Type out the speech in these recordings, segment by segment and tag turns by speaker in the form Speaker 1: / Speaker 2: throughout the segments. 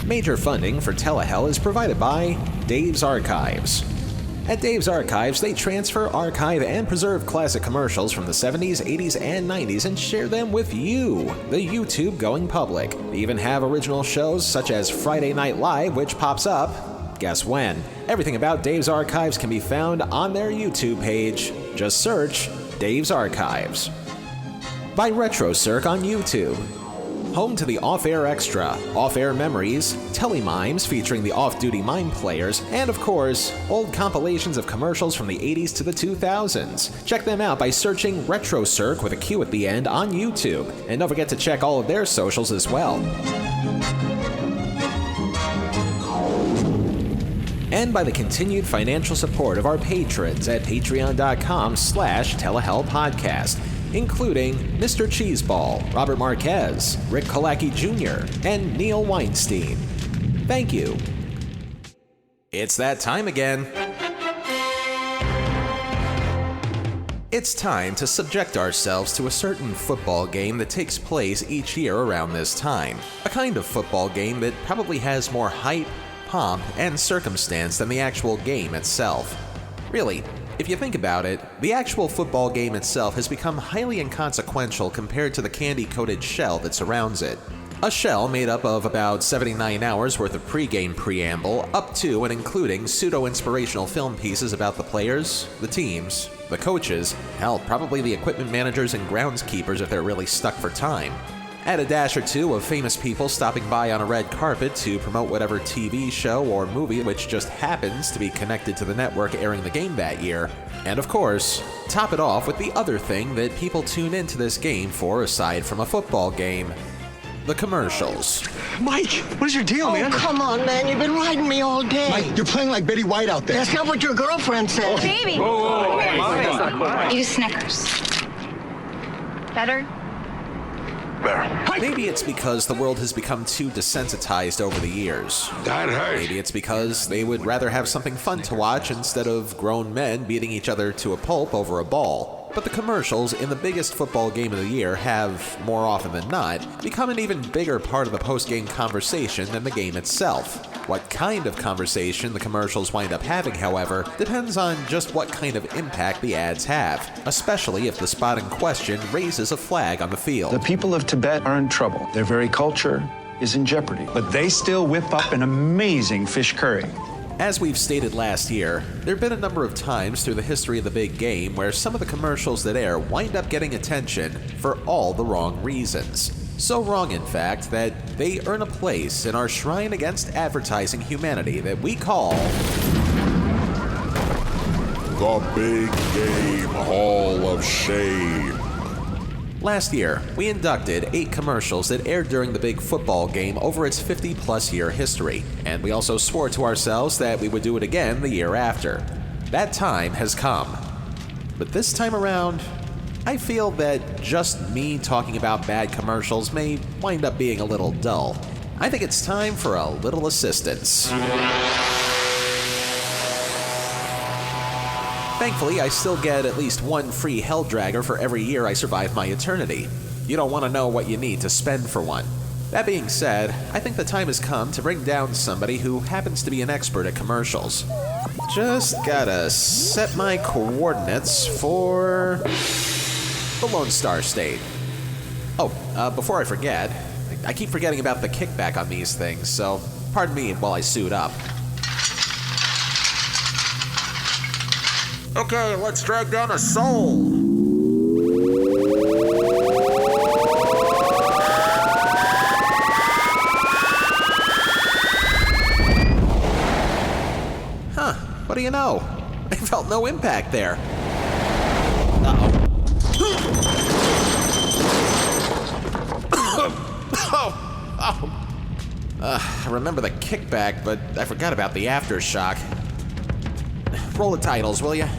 Speaker 1: Major funding for Telehell is provided by Dave's Archives. At Dave's Archives, they transfer, archive, and preserve classic commercials from the 70s, 80s, and 90s and share them with you, the YouTube-going public. They even have original shows such as Friday Night Live, which pops up, guess when? Everything about Dave's Archives can be found on their YouTube page. Just search Dave's Archives. By RetroCirc on YouTube. Home to the Off-Air Extra, Off-Air Memories, Telemimes featuring the off-duty mime players, and of course, old compilations of commercials from the 80s to the 2000s. Check them out by searching RetroCirc with a Q at the end on YouTube. And don't forget to check all of their socials as well. And by the continued financial support of our patrons at patreon.com/telehellpodcast, including Mr. Cheeseball, Robert Marquez, Rick Kolacki Jr., and Neil Weinstein. Thank you. It's that time again. It's time to subject ourselves to a certain football game that takes place each year around this time. A kind of football game that probably has more hype, pomp, and circumstance than the actual game itself. Really, if you think about it, the actual football game itself has become highly inconsequential compared to the candy-coated shell that surrounds it. A shell made up of about 79 hours worth of pre-game preamble, up to and including pseudo-inspirational film pieces about the players, the teams, the coaches, hell, probably the equipment managers and groundskeepers if they're really stuck for time. Add a dash or two of famous people stopping by on a red carpet to promote whatever TV show or movie which just happens to be connected to the network airing the game that year. And of course, top it off with the other thing that people tune into this game for aside from a football game: the commercials.
Speaker 2: Mike, what is your deal, man?
Speaker 3: Oh, come on, man. You've been riding me all day.
Speaker 2: Mike, you're playing like Betty White out there.
Speaker 3: That's not what your girlfriend said.
Speaker 4: Baby!
Speaker 2: Whoa, Mike.
Speaker 4: Eat a Snickers. Better?
Speaker 1: Maybe it's because the world has become too desensitized over the years.
Speaker 2: That hurts.
Speaker 1: Maybe it's because they would rather have something fun to watch instead of grown men beating each other to a pulp over a ball. But the commercials in the biggest football game of the year have, more often than not, become an even bigger part of the post-game conversation than the game itself. What kind of conversation the commercials wind up having, however, depends on just what kind of impact the ads have, especially if the spot in question raises a flag on the field.
Speaker 5: The people of Tibet are in trouble. Their very culture is in jeopardy. But they still whip up an amazing fish curry.
Speaker 1: As we've stated last year, there have been a number of times through the history of the big game where some of the commercials that air wind up getting attention for all the wrong reasons. So wrong, in fact, that they earn a place in our shrine against advertising humanity that we call
Speaker 6: the Big Game Hall of Shame.
Speaker 1: Last year, we inducted 8 commercials that aired during the big football game over its 50-plus year history, and we also swore to ourselves that we would do it again the year after. That time has come. But this time around, I feel that just me talking about bad commercials may wind up being a little dull. I think it's time for a little assistance. Thankfully, I still get at least one free Hell Dragger for every year I survive my eternity. You don't want to know what you need to spend for one. That being said, I think the time has come to bring down somebody who happens to be an expert at commercials. Just gotta set my coordinates for the Lone Star State. Oh, before I forget, I keep forgetting about the kickback on these things, so pardon me while I suit up. Okay, let's drag down a soul. Huh, what do you know? I felt no impact there. Uh-oh. I remember the kickback, but I forgot about the aftershock. Roll the titles, will you?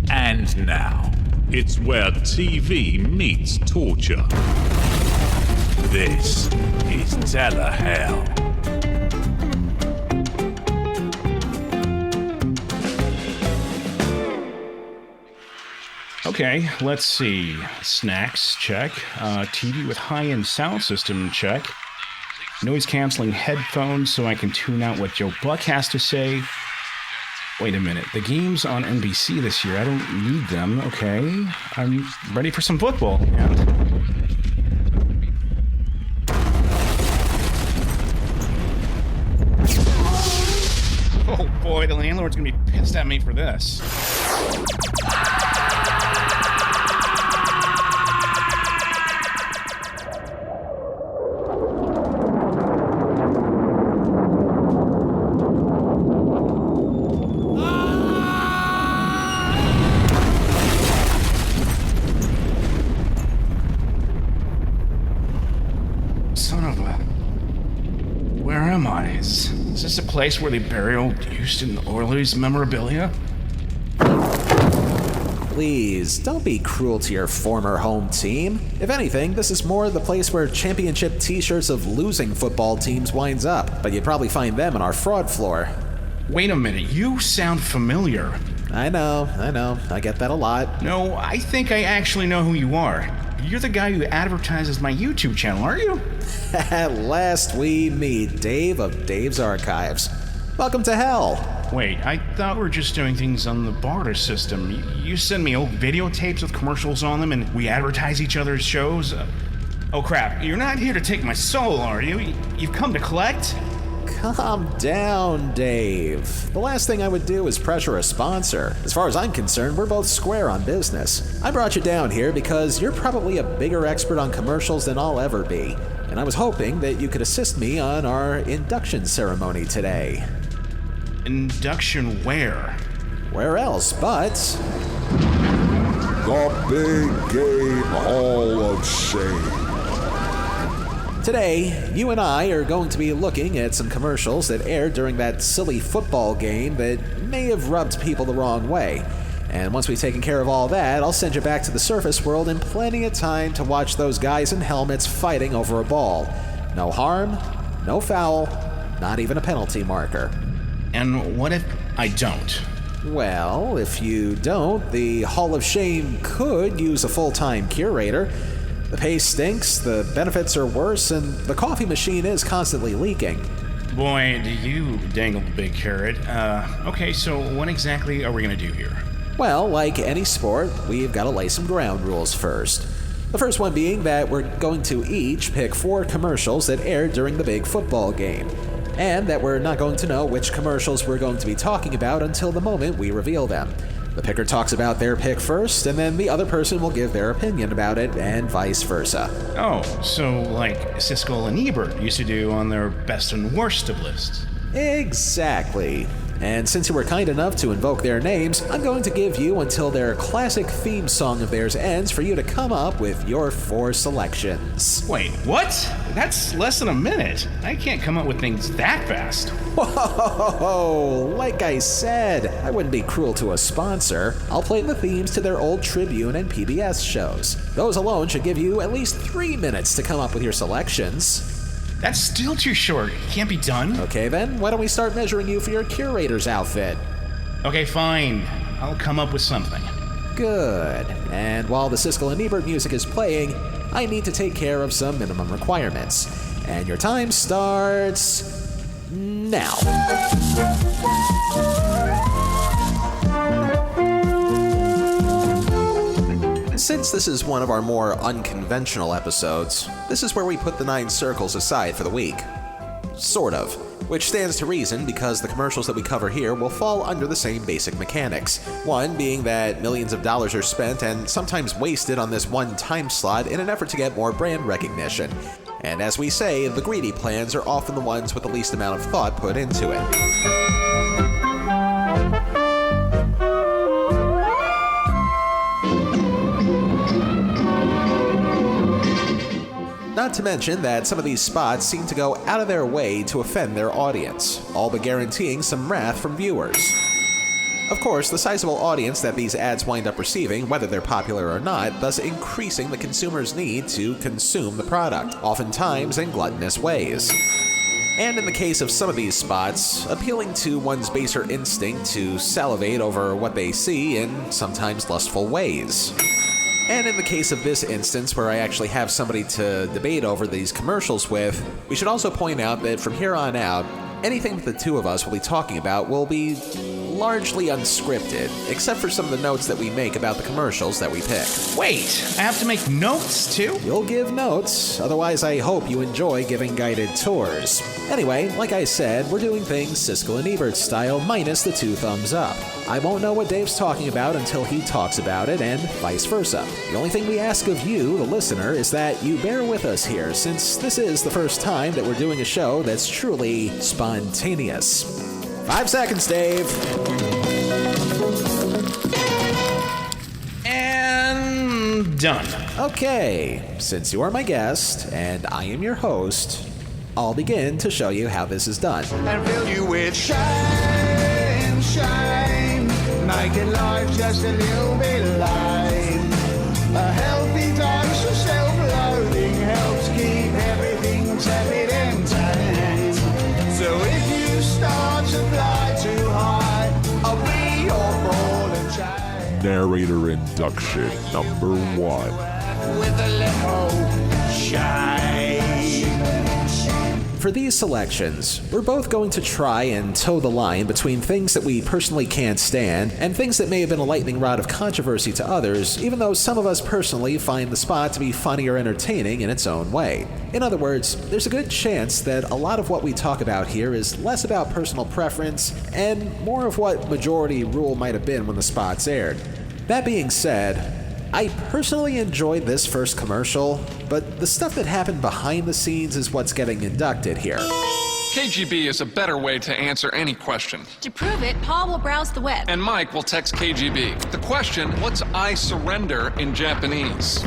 Speaker 7: And now, it's where TV meets torture. This is Telehell.
Speaker 8: Okay, let's see. Snacks, check. TV with high-end sound system, check. noise-canceling headphones so I can tune out what Joe Buck has to say. Wait a minute, the game's on NBC this year. I don't need them, okay? I'm ready for some football. Oh boy, the landlord's gonna be pissed at me for this. Son of a... Where am I? Is this a place where they bury old Houston Oilers memorabilia?
Speaker 1: Please, don't be cruel to your former home team. If anything, this is more the place where championship t-shirts of losing football teams winds up, but you'd probably find them on our fraud floor.
Speaker 8: Wait a minute, you sound familiar.
Speaker 1: I know. I get that a lot.
Speaker 8: No, I think I actually know who you are. You're the guy who advertises my YouTube channel, aren't you?
Speaker 1: At last we meet, Dave of Dave's Archives. Welcome to hell.
Speaker 8: Wait, I thought we were just doing things on the barter system. You send me old videotapes with commercials on them and we advertise each other's shows? Oh crap, you're not here to take my soul, are you? You've come to collect?
Speaker 1: Calm down, Dave. The last thing I would do is pressure a sponsor. As far as I'm concerned, we're both square on business. I brought you down here because you're probably a bigger expert on commercials than I'll ever be, and I was hoping that you could assist me on our induction ceremony today.
Speaker 8: Induction where?
Speaker 1: Where else but...
Speaker 6: The Big Game Hall of Shame.
Speaker 1: Today, you and I are going to be looking at some commercials that aired during that silly football game that may have rubbed people the wrong way. And once we've taken care of all that, I'll send you back to the surface world in plenty of time to watch those guys in helmets fighting over a ball. No harm, no foul, not even a penalty marker.
Speaker 8: And what if I don't?
Speaker 1: Well, if you don't, the Hall of Shame could use a full-time curator. The pay stinks, the benefits are worse, and the coffee machine is constantly leaking.
Speaker 8: Boy, do you dangle the big carrot. Okay, so what exactly are we gonna do here?
Speaker 1: Well, like any sport, we've got to lay some ground rules first. The first one being that we're going to each pick 4 commercials that aired during the big football game, and that we're not going to know which commercials we're going to be talking about until the moment we reveal them. The picker talks about their pick first, and then the other person will give their opinion about it, and vice versa.
Speaker 8: Oh, so like Siskel and Ebert used to do on their best and worst of lists.
Speaker 1: Exactly. And since you were kind enough to invoke their names, I'm going to give you until their classic theme song of theirs ends for you to come up with your 4 selections.
Speaker 8: Wait, what? That's less than a minute. I can't come up with things that fast.
Speaker 1: Whoa! Like I said, I wouldn't be cruel to a sponsor. I'll play the themes to their old Tribune and PBS shows. Those alone should give you at least 3 minutes to come up with your selections.
Speaker 8: That's still too short. It can't be done.
Speaker 1: Okay then, why don't we start measuring you for your curator's outfit?
Speaker 8: Okay, fine. I'll come up with something.
Speaker 1: Good. And while the Siskel and Ebert music is playing, I need to take care of some minimum requirements. And your time starts... now. Since this is one of our more unconventional episodes, this is where we put the 9 circles aside for the week. Sort of. Which stands to reason because the commercials that we cover here will fall under the same basic mechanics. One being that millions of dollars are spent and sometimes wasted on this one time slot in an effort to get more brand recognition. And as we say, the greedy plans are often the ones with the least amount of thought put into it. Not to mention that some of these spots seem to go out of their way to offend their audience, all but guaranteeing some wrath from viewers. Of course, the sizable audience that these ads wind up receiving, whether they're popular or not, thus increasing the consumer's need to consume the product, oftentimes in gluttonous ways. And in the case of some of these spots, appealing to one's baser instinct to salivate over what they see in sometimes lustful ways. And in the case of this instance, where I actually have somebody to debate over these commercials with, we should also point out that from here on out, anything that the two of us will be talking about will be largely unscripted, except for some of the notes that we make about the commercials that we pick.
Speaker 8: Wait, I have to make notes too?
Speaker 1: You'll give notes, otherwise I hope you enjoy giving guided tours. Anyway, like I said, we're doing things Siskel and Ebert style minus the 2 thumbs up. I won't know what Dave's talking about until he talks about it, and vice versa. The only thing we ask of you, the listener, is that you bear with us here, since this is the first time that we're doing a show that's truly spontaneous. 5 seconds, Dave.
Speaker 8: And done.
Speaker 1: Okay, since you are my guest and I am your host, I'll begin to show you how this is done.
Speaker 2: And fill you with shame, making life just a little bit lame. A healthy dose of self-loathing helps keep everything tepid and tame. So if you start to fly too high, I'll be your ball and chain.
Speaker 6: Narrator induction number 1.
Speaker 2: With a little shine.
Speaker 1: For these selections, we're both going to try and toe the line between things that we personally can't stand and things that may have been a lightning rod of controversy to others, even though some of us personally find the spot to be funny or entertaining in its own way. In other words, there's a good chance that a lot of what we talk about here is less about personal preference and more of what majority rule might have been when the spots aired. That being said, I personally enjoyed this first commercial, but the stuff that happened behind the scenes is what's getting inducted here.
Speaker 9: KGB is a better way to answer any question.
Speaker 4: To prove it, Paul will browse the web.
Speaker 9: And Mike will text KGB. The question, what's I surrender in Japanese?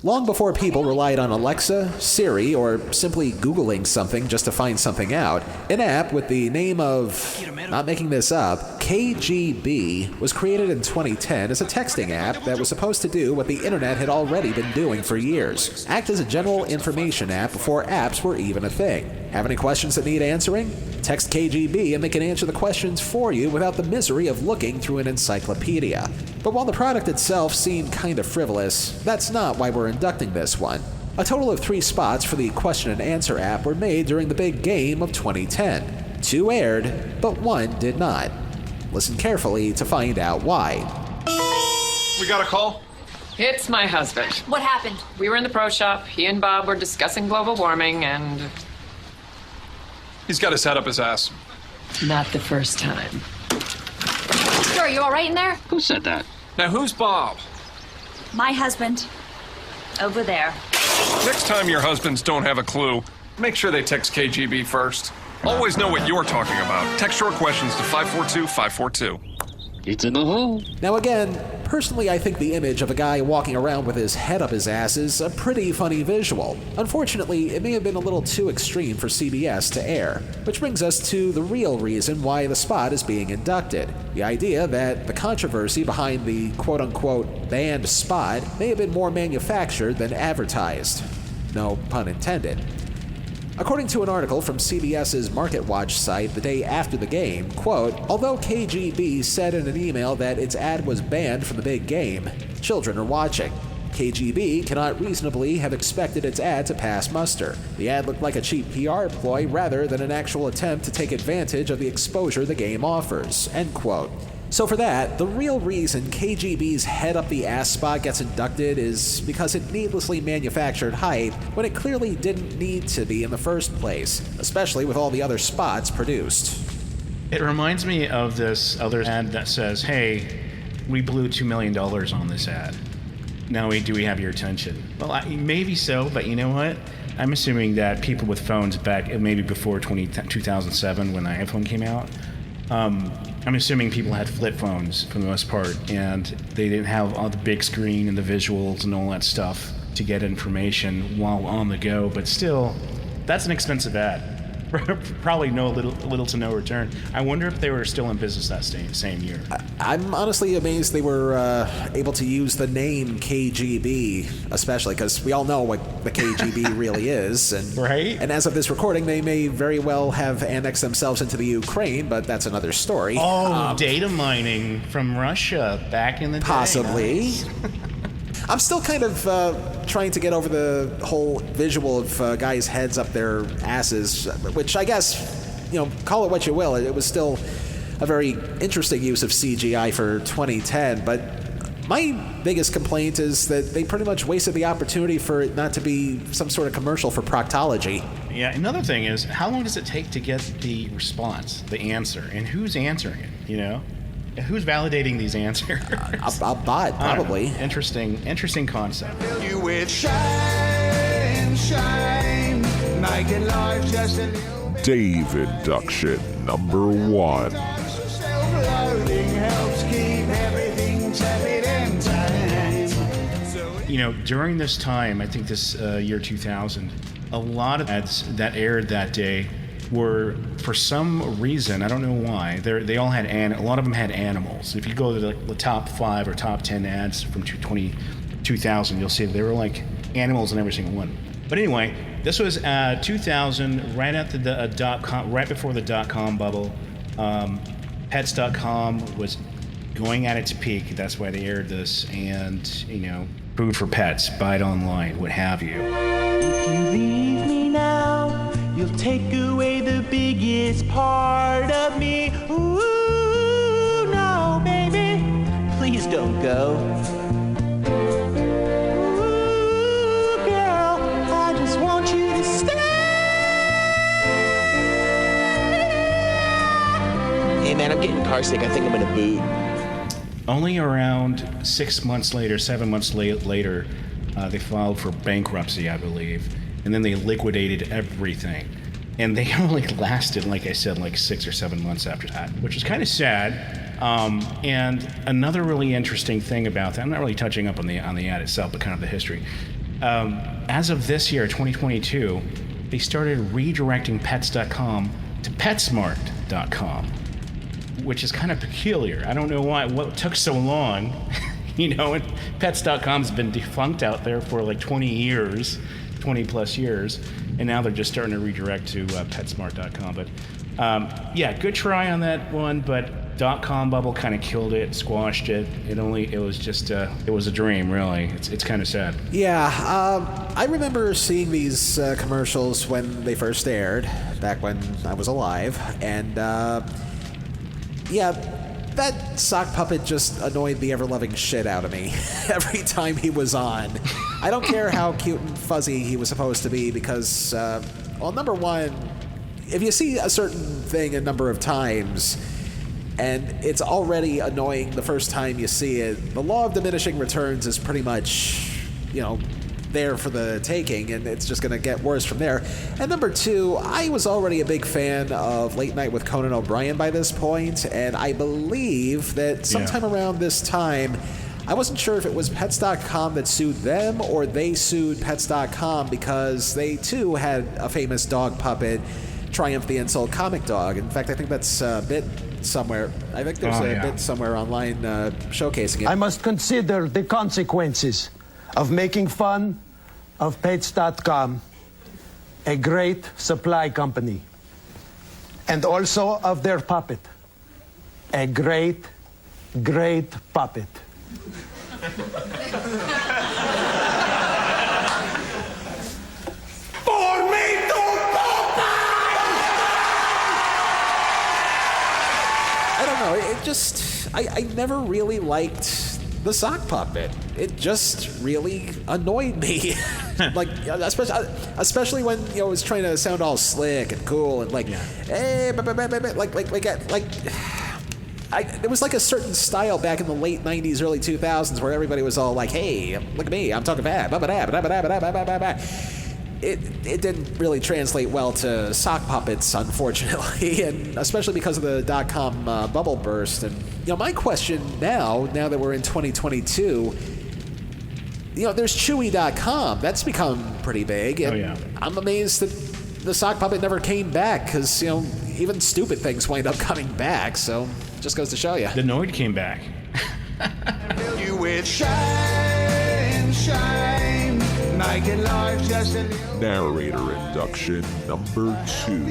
Speaker 1: Long before people relied on Alexa, Siri, or simply Googling something just to find something out, an app with the name of, not making this up, KGB was created in 2010 as a texting app that was supposed to do what the internet had already been doing for years. Act as a general information app before apps were even a thing. Have any questions that need answering? Text KGB and they can answer the questions for you without the misery of looking through an encyclopedia. But while the product itself seemed kind of frivolous, that's not why we're inducting this one. A total of 3 spots for the question and answer app were made during the big game of 2010. 2 aired, but 1 did not. Listen carefully to find out why.
Speaker 9: We got a call?
Speaker 10: It's my husband.
Speaker 4: What happened?
Speaker 10: We were in the pro shop. He and Bob were discussing global warming, and
Speaker 9: He's got his head up his ass.
Speaker 10: not the first time.
Speaker 4: Sir, you all right in there?
Speaker 2: Who said that?
Speaker 9: Now who's Bob?
Speaker 4: My husband. Over there.
Speaker 9: Next time your husbands don't have a clue, make sure they text KGB first. Always know what you're talking about. Text your questions to 542-542.
Speaker 2: It's in the hole.
Speaker 1: Now again, personally I think the image of a guy walking around with his head up his ass is a pretty funny visual. Unfortunately, it may have been a little too extreme for CBS to air, which brings us to the real reason why the spot is being inducted. The idea that the controversy behind the quote-unquote banned spot may have been more manufactured than advertised. No pun intended. According to an article from CBS's MarketWatch site the day after the game, quote, although KGB said in an email that its ad was banned from the big game, children are watching. KGB cannot reasonably have expected its ad to pass muster. The ad looked like a cheap PR ploy rather than an actual attempt to take advantage of the exposure the game offers, end quote. So for that, the real reason KGB's head up the ass spot gets inducted is because it needlessly manufactured hype when it clearly didn't need to be in the first place, especially with all the other spots produced.
Speaker 8: It reminds me of this other ad that says, hey, we blew $2 million on this ad. Now do we have your attention? Well, maybe so, but you know what? I'm assuming that people with phones back, maybe before 2007 when the iPhone came out, I'm assuming people had flip phones for the most part, and they didn't have all the big screen and the visuals and all that stuff to get information while on the go. But still, that's an expensive ad. Probably little to no return. I wonder if they were still in business that same year.
Speaker 1: I'm honestly amazed they were able to use the name KGB, especially because we all know what the KGB really is. And,
Speaker 8: right?
Speaker 1: And as of this recording, they may very well have annexed themselves into the Ukraine, but that's another story.
Speaker 8: Oh, data mining from Russia back in the day.
Speaker 1: Possibly.
Speaker 8: Nice.
Speaker 1: I'm still kind of trying to get over the whole visual of guys' heads up their asses, which I guess, call it what you will. It was still a very interesting use of CGI for 2010, but my biggest complaint is that they pretty much wasted the opportunity for it not to be some sort of commercial for proctology.
Speaker 8: Yeah, another thing is, how long does it take to get the response, the answer, and who's answering it, Who's validating these answers?
Speaker 1: A bot, probably.
Speaker 8: Interesting concept.
Speaker 2: You with shine, making life just a little bit.
Speaker 6: Dave induction number 1.
Speaker 2: Self-loading helps keep everything tepid and time.
Speaker 8: During this time, I think this year 2000, a lot of ads that aired that day were, for some reason, I don't know why, they all had a lot of them had animals. If you go to the top 5 or top 10 ads from 2000, you'll see they were like animals in every single one. But anyway, this was 2000, right at the .com, right before the .com bubble. Pets.com was going at its peak. That's why they aired this. And food for pets, buy it online, what have you.
Speaker 11: If you leave me now, you'll take away the biggest part of me. Ooh, no, baby, please don't go. Ooh, girl, I just want you to stay. Hey, man, I'm getting car sick. I think I'm gonna boot.
Speaker 8: Only around 7 months later, they filed for bankruptcy, I believe. And then they liquidated everything. And they only lasted, like I said, 6 or 7 months after that, which is kind of sad. And another really interesting thing about that, I'm not really touching up on the ad itself, but kind of the history. As of this year, 2022, they started redirecting Pets.com to PetSmart.com, which is kind of peculiar. I don't know what took so long. And Pets.com's been defunct out there for 20 plus years, and now they're just starting to redirect to PetSmart.com. But good try on that one, but .com bubble kind of killed it, squashed it. It was a dream, really. It's kind of sad.
Speaker 1: Yeah, I remember seeing these commercials when they first aired, back when I was alive, and that sock puppet just annoyed the ever-loving shit out of me every time he was on. I don't care how cute and fuzzy he was supposed to be because, number one, if you see a certain thing a number of times and it's already annoying the first time you see it, the law of diminishing returns is pretty much, there for the taking, and it's just going to get worse from there. And number two, I was already a big fan of Late Night with Conan O'Brien by this point, and I believe that sometime around this time, I wasn't sure if it was Pets.com that sued them or they sued Pets.com because they too had a famous dog puppet, Triumph the Insult Comic Dog. In fact, I think that's a bit somewhere. I think there's a bit somewhere online showcasing it.
Speaker 12: I must consider the consequences of making fun of Pets.com, a great supply company, and also of their puppet, a great, great puppet.
Speaker 2: For me to
Speaker 1: I don't know, it just, I never really liked the sock puppet. It just really annoyed me. Especially when it was trying to sound all slick and cool and hey, it was like a certain style back in the late 90s, early 2000s where everybody was all like, hey, look at me, I'm talking bad. It didn't really translate well to sock puppets, unfortunately, and especially because of the .com bubble burst. And my question now that we're in 2022, there's Chewy.com. That's become pretty big, and I'm amazed that the sock puppet never came back because even stupid things wind up coming back. So just goes to show you.
Speaker 8: The Noid came back.
Speaker 2: you with shine, making life just a little.
Speaker 6: Narrator induction number 2.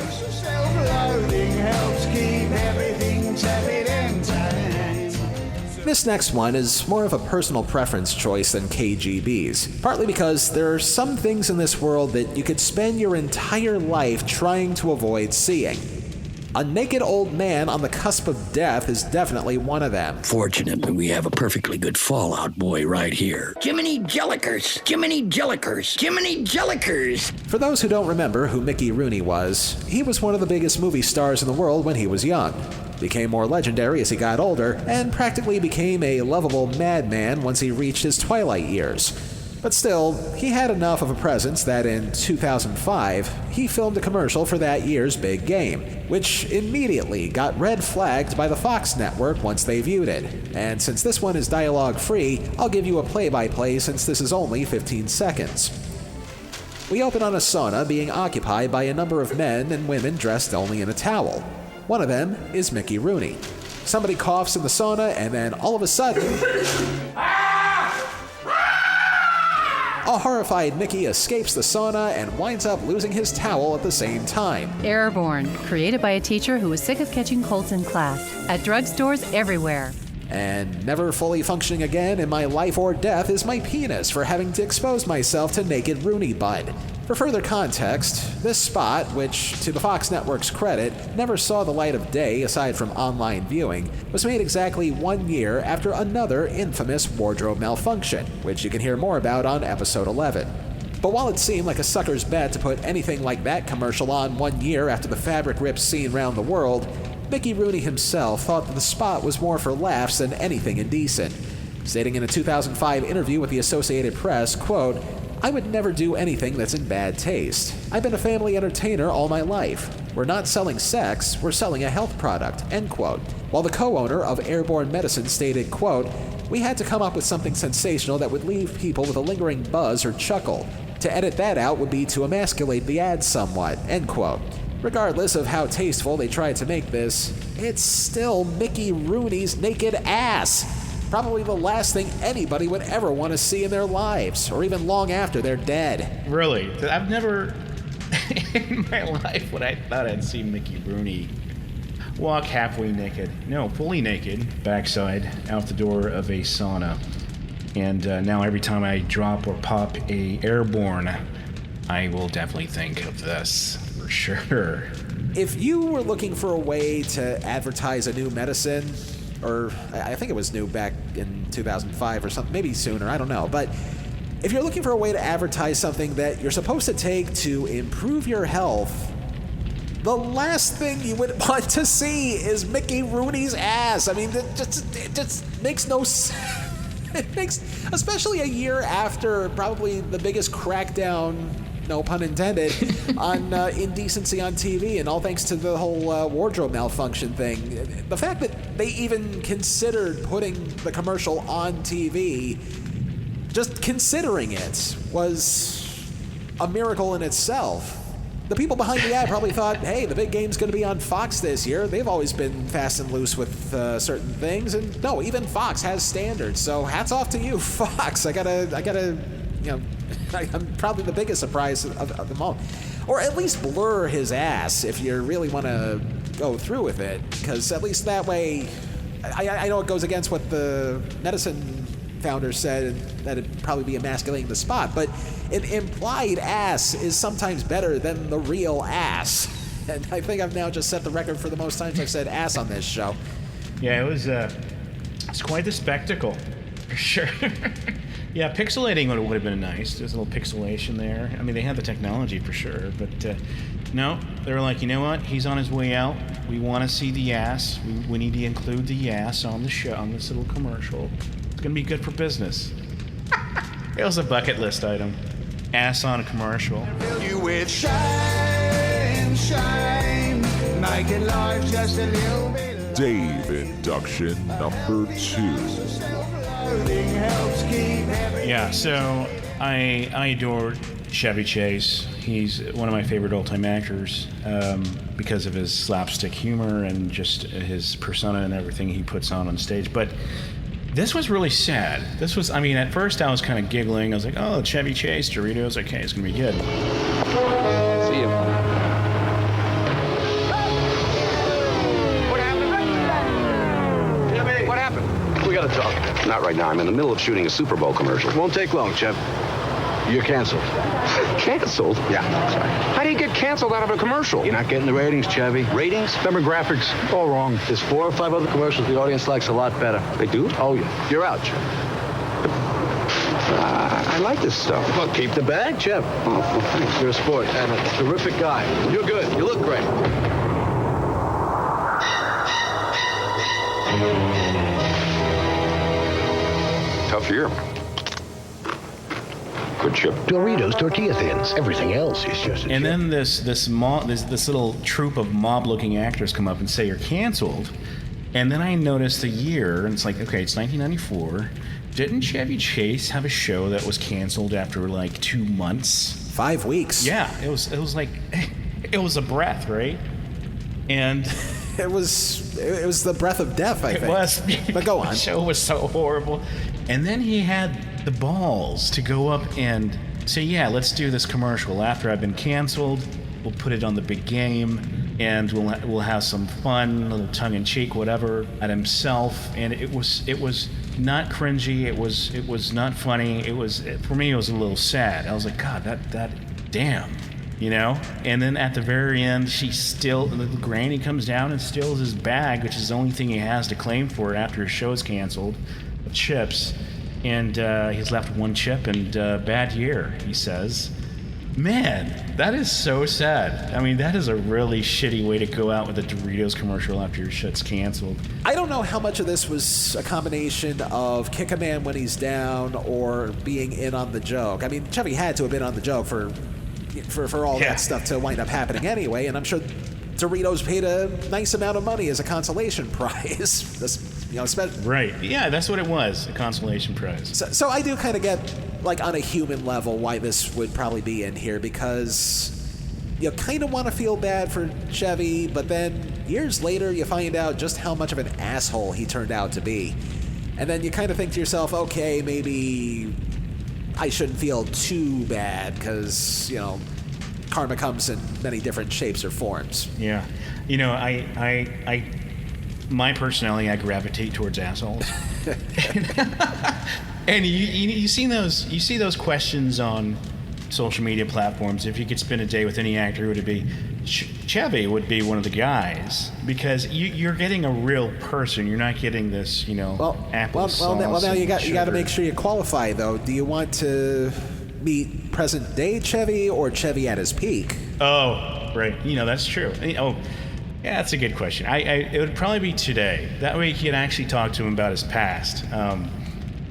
Speaker 2: Self-loading helps keep everything tepid and time.
Speaker 1: This next one is more of a personal preference choice than KGB's, partly because there are some things in this world that you could spend your entire life trying to avoid seeing. A naked old man on the cusp of death is definitely one of them.
Speaker 13: Fortunately, we have a perfectly good Fallout boy right here. Jiminy Jellikers! Jiminy Jellikers! Jiminy Jellikers!
Speaker 1: For those who don't remember who Mickey Rooney was, he was one of the biggest movie stars in the world when he was young, became more legendary as he got older, and practically became a lovable madman once he reached his twilight years. But still, he had enough of a presence that in 2005, he filmed a commercial for that year's big game, which immediately got red flagged by the Fox network once they viewed it. And since this one is dialogue-free, I'll give you a play-by-play since this is only 15 seconds. We open on a sauna being occupied by a number of men and women dressed only in a towel. One of them is Mickey Rooney. Somebody coughs in the sauna, and then all of a sudden, a horrified Mickey escapes the sauna and winds up losing his towel at the same time.
Speaker 14: Airborne, created by a teacher who was sick of catching colds in class, at drugstores everywhere.
Speaker 1: And never fully functioning again in my life or death is my penis for having to expose myself to naked Rooney Bud. For further context, this spot, which, to the Fox network's credit, never saw the light of day aside from online viewing, was made exactly 1 year after another infamous wardrobe malfunction, which you can hear more about on episode 11. But while it seemed like a sucker's bet to put anything like that commercial on 1 year after the fabric rips seen around the world, Mickey Rooney himself thought that the spot was more for laughs than anything indecent, stating in a 2005 interview with the Associated Press, quote, "I would never do anything that's in bad taste. I've been a family entertainer all my life. We're not selling sex, we're selling a health product," end quote. While the co-owner of Airborne Medicine stated, quote, "We had to come up with something sensational that would leave people with a lingering buzz or chuckle. To edit that out would be to emasculate the ad somewhat," end quote. Regardless of how tasteful they tried to make this, it's still Mickey Rooney's naked ass. Probably the last thing anybody would ever want to see in their lives, or even long after they're dead.
Speaker 8: Really? I've never in my life would I thought I'd see Mickey Rooney walk halfway naked. No, fully naked, backside, out the door of a sauna. And now every time I drop or pop a Airborne, I will definitely think of this, for sure.
Speaker 1: If you were looking for a way to advertise a new medicine, or I think it was new back in 2005 or something, maybe sooner, I don't know, but if you're looking for a way to advertise something that you're supposed to take to improve your health, the last thing you would want to see is Mickey Rooney's ass. I mean, it just makes no sense. It makes, especially a year after probably the biggest crackdown, no pun intended, on indecency on TV, and all thanks to the whole wardrobe malfunction thing. The fact that they even considered putting the commercial on TV, just considering it, was a miracle in itself. The people behind the ad probably thought, hey, the big game's going to be on Fox this year. They've always been fast and loose with certain things. And no, even Fox has standards. So hats off to you, Fox. I gotta, you know, I'm probably the biggest surprise of them all. Or at least blur his ass if you really want to go through with it. Because at least that way, I know it goes against what the medicine founder said, that it'd probably be emasculating the spot, but an implied ass is sometimes better than the real ass. And I think I've now just set the record for the most times I've said ass on this show.
Speaker 8: Yeah, it's quite the spectacle, for sure. Yeah, pixelating would have been nice. There's a little pixelation there. I mean, they had the technology for sure, but no, they were like, you know what? He's on his way out. We want to see the ass. We need to include the ass on the show, on this little commercial. It's gonna be good for business. It was a bucket list item. Ass on a commercial.
Speaker 2: You with shine, shine, making life just a little bit.
Speaker 6: Dave induction number 2.
Speaker 8: Yeah, so I adore Chevy Chase. He's one of my favorite all-time actors because of his slapstick humor and just his persona and everything he puts on stage. But this was really sad. This was, I mean, at first I was kind of giggling. I was like, oh, Chevy Chase, Doritos, okay, it's gonna be good. See you.
Speaker 15: What happened? We got a Not right now. I'm in the middle of shooting a Super Bowl commercial.
Speaker 16: Won't take long, Chev. You're canceled.
Speaker 15: Canceled?
Speaker 16: Yeah. Sorry.
Speaker 15: How do you get canceled out of a commercial?
Speaker 16: You're not getting the ratings, Chevy.
Speaker 15: Ratings?
Speaker 16: Demographics, all wrong. There's 4 or 5 other commercials the audience likes a lot better.
Speaker 15: They do?
Speaker 16: Oh, yeah. You're out, Chev.
Speaker 15: I like this stuff.
Speaker 16: Well, keep the bag, Chev.
Speaker 15: Oh, well, thanks.
Speaker 16: You're a sport and a terrific guy. You're good. You look great.
Speaker 15: Tough year. Good chip.
Speaker 16: Doritos, tortilla thins. Everything else is just a
Speaker 8: And
Speaker 16: chip.
Speaker 8: then this little troupe of mob-looking actors come up and say you're canceled. And then I noticed the year, and it's like, okay, it's 1994. Didn't Chevy Chase have a show that was canceled after like 2 months?
Speaker 1: 5 weeks.
Speaker 8: Yeah, it was like it was a breath, right? And
Speaker 1: it was the breath of death, I think.
Speaker 8: It was.
Speaker 1: But go on.
Speaker 8: The show was so horrible. And then he had the balls to go up and say, yeah, let's do this commercial. After I've been canceled, we'll put it on the big game, and we'll have some fun, a little tongue-in-cheek, whatever, at himself. And it was not cringy. It was not funny. For me, it was a little sad. I was like, God, that damn. You know? And then at the very end, the granny comes down and steals his bag, which is the only thing he has to claim for after his show's canceled, of chips. And he's left one chip and bad year, he says. Man, that is so sad. I mean, that is a really shitty way to go out with a Doritos commercial after your shit's canceled.
Speaker 1: I don't know how much of this was a combination of kick a man when he's down or being in on the joke. I mean, Chevy had to have been on the joke for all that stuff to wind up happening anyway, and I'm sure Doritos paid a nice amount of money as a consolation prize.
Speaker 8: Right. Yeah, that's what it was, a consolation prize.
Speaker 1: So I do kind of get, like, on a human level, why this would probably be in here, because you kind of want to feel bad for Chevy, but then years later you find out just how much of an asshole he turned out to be. And then you kind of think to yourself, okay, maybe I shouldn't feel too bad, because, karma comes in many different shapes or forms.
Speaker 8: Yeah. My personality, I gravitate towards assholes. And you see those questions on social media platforms. If you could spend a day with any actor, would it be Chevy? Would be one of the guys, because you're getting a real person. You're not getting this, applesauce.
Speaker 1: Well, now you got to make sure you qualify, though. Do you want to meet present day Chevy or Chevy at his peak?
Speaker 8: Oh, right. That's true. Yeah, that's a good question. It would probably be today. That way you can actually talk to him about his past.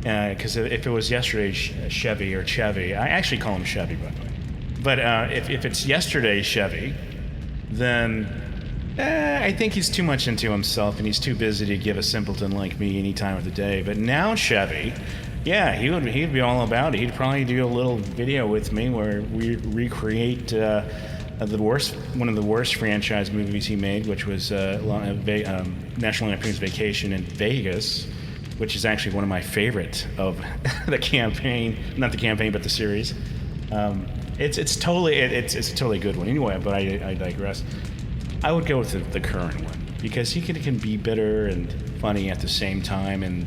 Speaker 8: Because if it was yesterday's Chevy or Chevy, I actually call him Chevy, by the way. But if it's yesterday's Chevy, then I think he's too much into himself and he's too busy to give a simpleton like me any time of the day. But now Chevy, yeah, he'd be all about it. He'd probably do a little video with me where we recreate one of the worst franchise movies he made, which was National Lampoon's Vacation in Vegas, which is actually one of my favorite of the campaign. Not the campaign, but the series. It's a totally good one. Anyway, but I digress. I would go with the current one, because he can be bitter and funny at the same time and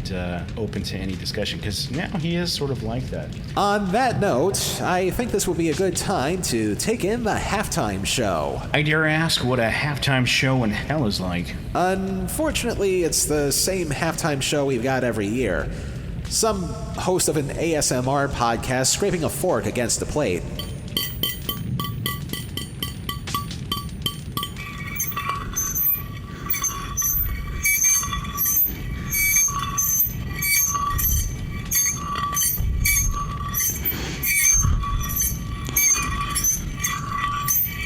Speaker 8: open to any discussion, because now he is sort of like that.
Speaker 1: On that note, I think this will be a good time to take in the halftime show.
Speaker 8: I dare ask what a halftime show in hell is like.
Speaker 1: Unfortunately, it's the same halftime show we've got every year. Some host of an ASMR podcast scraping a fork against the plate.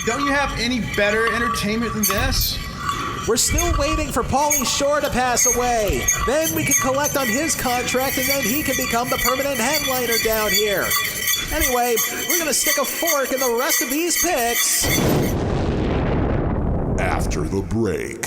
Speaker 17: Don't you have any better entertainment than this?
Speaker 1: We're still waiting for Pauly Shore to pass away. Then we can collect on his contract, and then he can become the permanent headliner down here. Anyway, we're going to stick a fork in the rest of these picks
Speaker 6: after the break.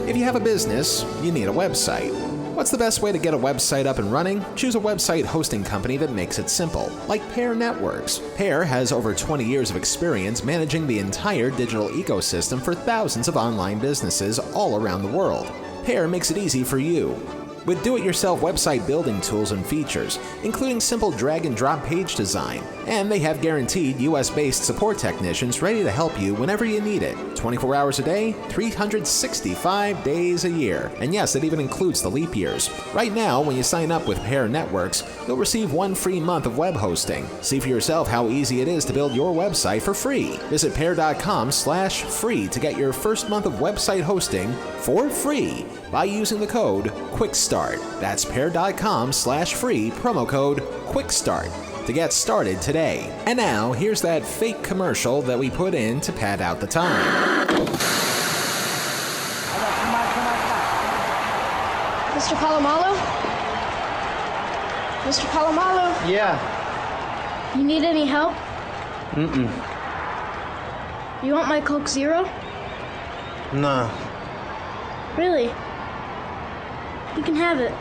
Speaker 1: If you have a business, you need a website. What's the best way to get a website up and running? Choose a website hosting company that makes it simple, like Pear Networks. Pear has over 20 years of experience managing the entire digital ecosystem for thousands of online businesses all around the world. Pair makes it easy for you. With do-it-yourself website building tools and features, including simple drag-and-drop page design, and they have guaranteed US-based support technicians ready to help you whenever you need it, 24 hours a day, 365 days a year. And yes, it even includes the leap years. Right now, when you sign up with Pair Networks, you'll receive 1 free month of web hosting. See for yourself how easy it is to build your website for free. Visit pair.com/free to get your first month of website hosting for free by using the code QUICKSTART. That's pair.com/free, promo code QUICKSTART to get started today. And now, here's that fake commercial that we put in to pad out the time.
Speaker 18: Mr. Palomalo? Mr. Palomalo?
Speaker 16: Yeah.
Speaker 18: You need any help?
Speaker 16: Mm-mm.
Speaker 18: You want my Coke Zero?
Speaker 16: No.
Speaker 18: Really? You can have it.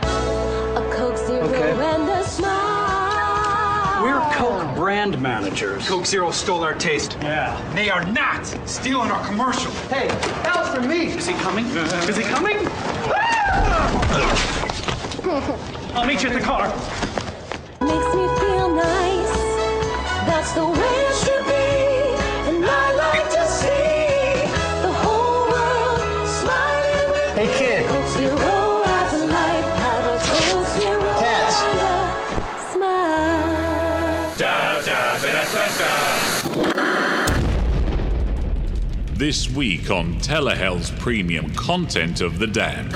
Speaker 19: A Coke Zero and a smile.
Speaker 20: We're Coke brand managers. Coke Zero stole our taste.
Speaker 16: Yeah.
Speaker 20: They are not stealing our commercial.
Speaker 16: Hey, that was for me.
Speaker 20: Is he coming? Is he coming? I'll meet you at the car.
Speaker 19: Makes me feel nice. That's the way it should be. And I like to see the whole world smiling with
Speaker 16: Hey, kid.
Speaker 19: Coke Zero as a life. Have a Coke Zero
Speaker 16: Cats.
Speaker 19: and a smile.
Speaker 7: This week on Telehell's premium content of the Damned.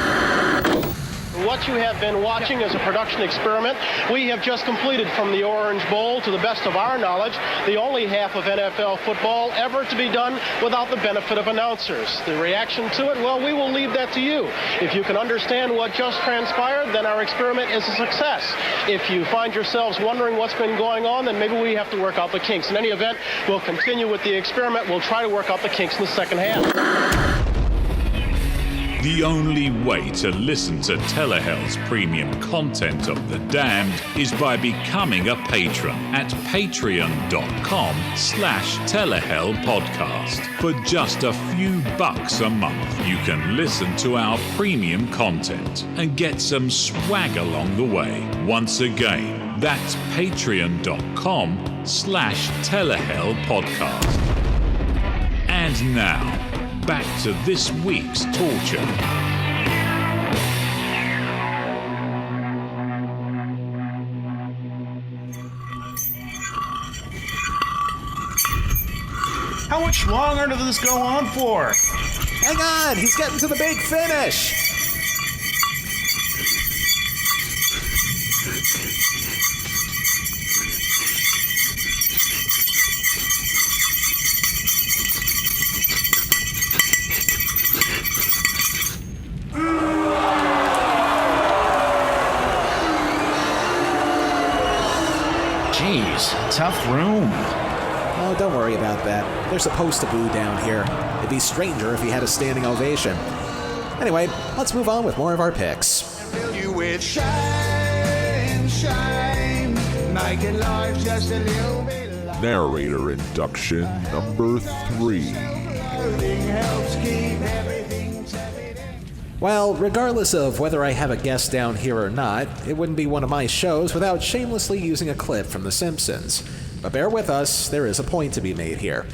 Speaker 21: What you have been watching is a production experiment we have just completed from the Orange Bowl. To the best of our knowledge, the only half of NFL football ever to be done without the benefit of announcers. The reaction to it, well, we will leave that to you. If you can understand what just transpired, then our experiment is a success. If you find yourselves wondering what's been going on, then maybe we have to work out the kinks. In any event, we'll continue with the experiment. We'll try to work out the kinks in the second half.
Speaker 7: The only way to listen to Telehell's premium content of The Damned is by becoming a patron at patreon.com/Telehell podcast. For just a few bucks a month, you can listen to our premium content and get some swag along the way. Once again, that's patreon.com/Telehell podcast. And now, back to this week's torture.
Speaker 8: How much longer does this go on for?
Speaker 1: Hang on, he's getting to the big finish.
Speaker 8: Jeez, tough room.
Speaker 1: Oh, don't worry about that. They're supposed to boo down here. It'd be stranger if he had a standing ovation. Anyway, let's move on with more of our picks.
Speaker 2: Fill you with shame, shame, making life just a little bit light.
Speaker 6: Narrator induction number 3.
Speaker 2: Clothing helps keep everything tepid.
Speaker 1: Well, regardless of whether I have a guest down here or not, it wouldn't be one of my shows without shamelessly using a clip from The Simpsons. But bear with us, there is a point to be made here.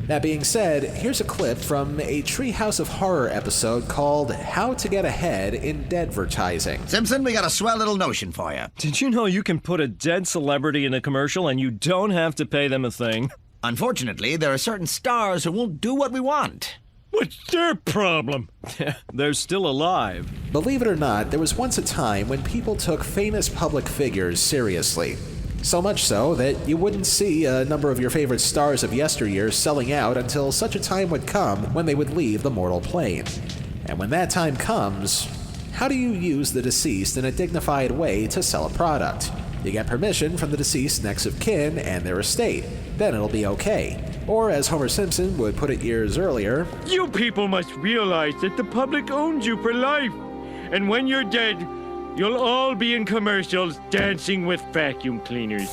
Speaker 1: That being said, here's a clip from a Treehouse of Horror episode called How to Get Ahead in Deadvertising.
Speaker 22: Simpson, we got a swell little notion for you.
Speaker 23: Did you know you can put a dead celebrity in a commercial and you don't have to pay them a thing?
Speaker 22: Unfortunately, there are certain stars who won't do what we want.
Speaker 23: What's their problem? They're still alive.
Speaker 1: Believe it or not, there was once a time when people took famous public figures seriously. So much so that you wouldn't see a number of your favorite stars of yesteryear selling out until such a time would come when they would leave the mortal plane. And when that time comes, how do you use the deceased in a dignified way to sell a product? You get permission from the deceased next of kin and their estate. Then it'll be okay. Or as Homer Simpson would put it years earlier,
Speaker 23: You people must realize that the public owns you for life. And when you're dead, you'll all be in commercials dancing with vacuum cleaners.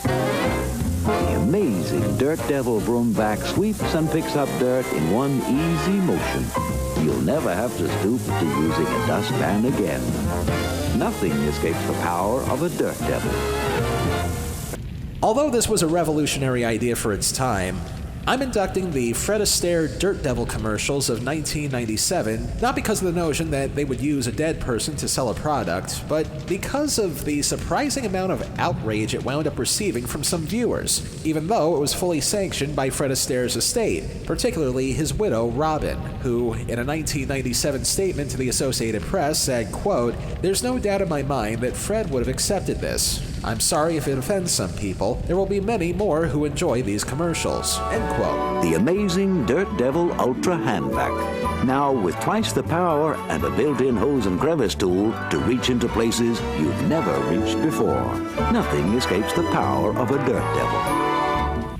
Speaker 3: amazing Dirt Devil broom vac sweeps and picks up dirt in one easy motion. You'll never have to stoop to using a dustpan again. Nothing escapes the power of a Dirt Devil.
Speaker 1: Although this was a revolutionary idea for its time, I'm inducting the Fred Astaire Dirt Devil commercials of 1997, not because of the notion that they would use a dead person to sell a product, but because of the surprising amount of outrage it wound up receiving from some viewers, even though it was fully sanctioned by Fred Astaire's estate, particularly his widow, Robin, who, in a 1997 statement to the Associated Press, said, quote, "There's no doubt in my mind that Fred would have accepted this. I'm sorry if it offends some people. There will be many more who enjoy these commercials." End quote.
Speaker 3: The amazing Dirt Devil Ultra Hand Vac. Now with twice the power and a built-in hose and crevice tool to reach into places you've never reached before. Nothing escapes the power of a Dirt Devil.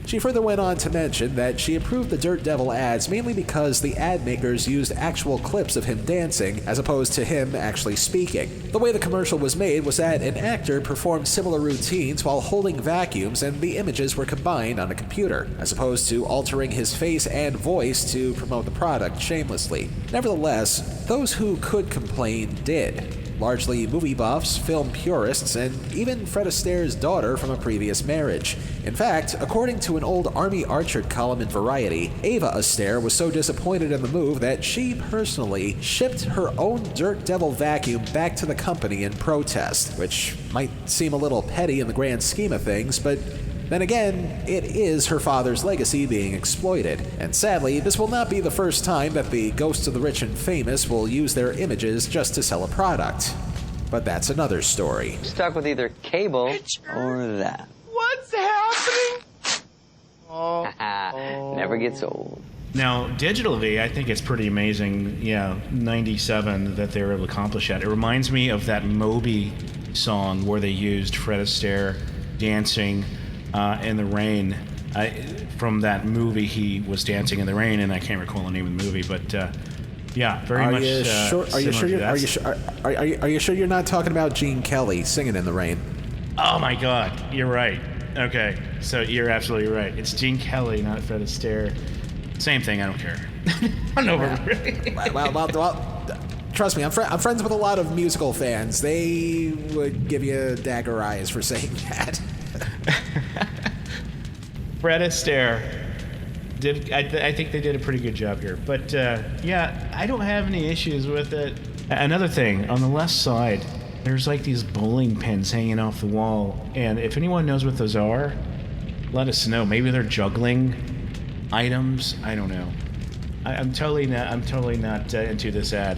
Speaker 1: She further went on to mention that she approved the Dirt Devil ads mainly because the ad makers used actual clips of him dancing as opposed to him actually speaking. The way the commercial was made was that an actor performed similar routines while holding vacuums and the images were combined on a computer, as opposed to altering his face and voice to promote the product shamelessly. Nevertheless, those who could complain did. Largely movie buffs, film purists, and even Fred Astaire's daughter from a previous marriage. In fact, according to an old Army Archer column in Variety, Ava Astaire was so disappointed in the move that she personally shipped her own Dirt Devil vacuum back to the company in protest, which might seem a little petty in the grand scheme of things, but then again, it is her father's legacy being exploited, and sadly, this will not be the first time that the ghosts of the rich and famous will use their images just to sell a product. But that's another story.
Speaker 5: Stuck with either cable or that.
Speaker 2: What's happening?
Speaker 5: Never gets old.
Speaker 8: Now, digitally, I think it's pretty amazing, 97, that they were able to accomplish that. It reminds me of that Moby song where they used Fred Astaire dancing in the rain. From that movie, he was dancing in the rain, and I can't recall the name of the movie, but very much.
Speaker 1: Are you sure you're not talking about Gene Kelly singing in the rain?
Speaker 8: Oh my God, you're right. Okay, so you're absolutely right. It's Gene Kelly, not Fred Astaire. Same thing. I don't care. I know.
Speaker 1: Well, trust me, I'm friends with a lot of musical fans. They would give you dagger eyes for saying that.
Speaker 8: Fred Astaire did. I think they did a pretty good job here. But I don't have any issues with it. Another thing, on the left side, there's like these bowling pins hanging off the wall, and if anyone knows what those are, let us know. Maybe they're juggling items. I don't know. I'm totally not into this ad.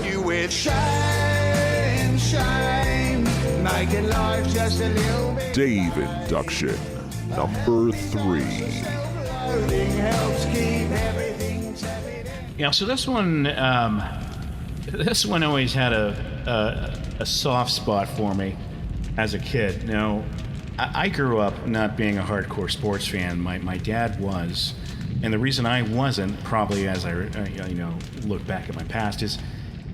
Speaker 2: You with shine, shine, making life just a little bit.
Speaker 6: Dave induction number 3.
Speaker 2: Helps keep everything separate.
Speaker 8: Yeah, so this one always had a soft spot for me as a kid. Now, I grew up not being a hardcore sports fan. My dad was, and the reason I wasn't, probably as I look back at my past, is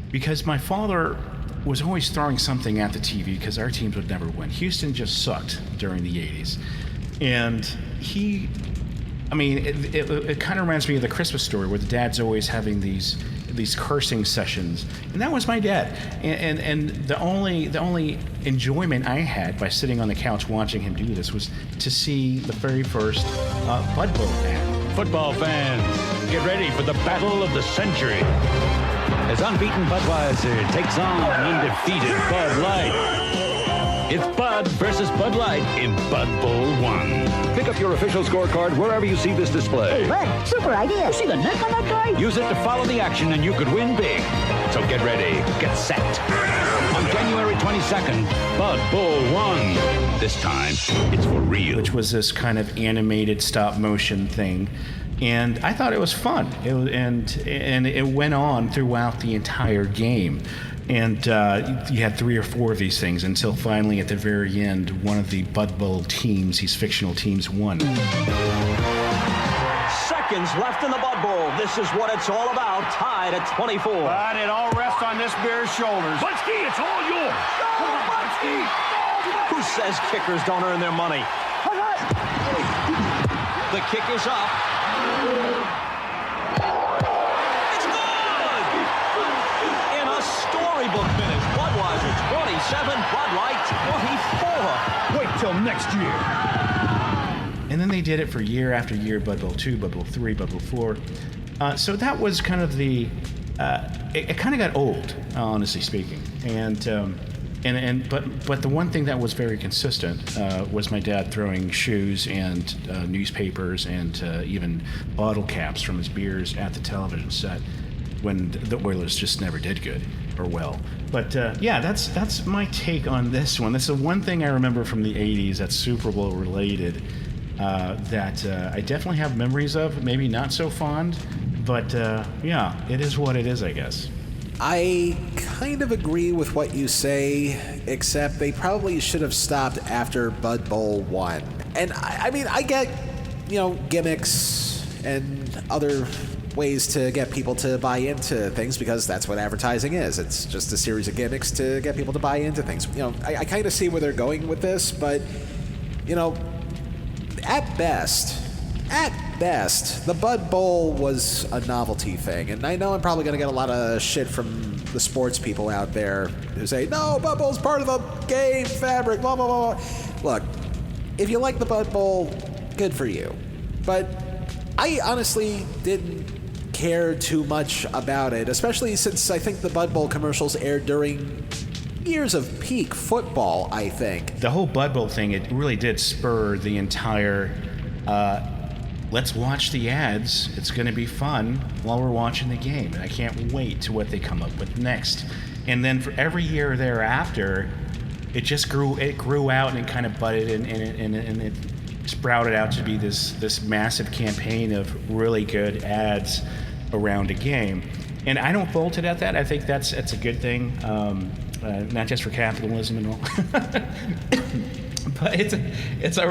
Speaker 8: because my father was always throwing something at the TV because our teams would never win. Houston just sucked during the 80s, and it kind of reminds me of the Christmas Story where the dad's always having these cursing sessions, and that was my dad. And the only enjoyment I had by sitting on the couch watching him do this was to see the very first Bud Bowl ad.
Speaker 10: Football fans, get ready for the battle of the century as unbeaten Budweiser takes on undefeated Bud Light. It's Bud versus Bud Light in Bud Bowl 1. Pick up your official scorecard wherever you see this display.
Speaker 24: Hey, Bud, super idea. You see the neck on that guy?
Speaker 10: Use it to follow the action and you could win big. So get ready, get set. On January 22nd, Bud Bowl 1. This time, it's for real.
Speaker 8: Which was this kind of animated stop motion thing. And I thought it was fun. And it went on throughout the entire game. And you had 3 or 4 of these things until finally at the very end, one of the Bud Bowl teams, these fictional teams, won.
Speaker 25: Seconds left in the Bud Bowl. This is what it's all about, tied at 24.
Speaker 2: But it all rests on this bear's shoulders.
Speaker 25: Butsky, it's all yours. Go, Butsky! Who says kickers don't earn their money? The kick is up. It's good! In a storybook finish, Budweiser 27, Bud Light 24.
Speaker 23: Wait till next year.
Speaker 8: And then they did it for year after year, Bud Bowl 2, Bud Bowl 3, Bud Bowl 4. So that was kind of the... it kind of got old, honestly speaking. But the one thing that was very consistent was my dad throwing shoes and newspapers and even bottle caps from his beers at the television set when the Oilers just never did good or well. But yeah, that's my take on this one. That's the one thing I remember from the 80s that's Super Bowl related that I definitely have memories of, maybe not so fond, but yeah, it is what it is, I guess.
Speaker 1: I kind of agree with what you say, except they probably should have stopped after Bud Bowl 1. And I mean, I get, gimmicks and other ways to get people to buy into things because that's what advertising is. It's just a series of gimmicks to get people to buy into things. I kind of see where they're going with this, but, at best, the Bud Bowl was a novelty thing. And I know I'm probably going to get a lot of shit from the sports people out there who say, no, Bud Bowl's part of the game fabric, blah, blah, blah. Look, if you like the Bud Bowl, good for you. But I honestly didn't care too much about it, especially since I think the Bud Bowl commercials aired during years of peak football, I think.
Speaker 8: The whole Bud Bowl thing, it really did spur the entire... let's watch the ads. It's going to be fun while we're watching the game. And I can't wait to what they come up with next. And then for every year thereafter, it just grew out and it kind of budded and it sprouted out to be this massive campaign of really good ads around a game. And I don't fault it at that. I think that's a good thing, not just for capitalism and all. But it's a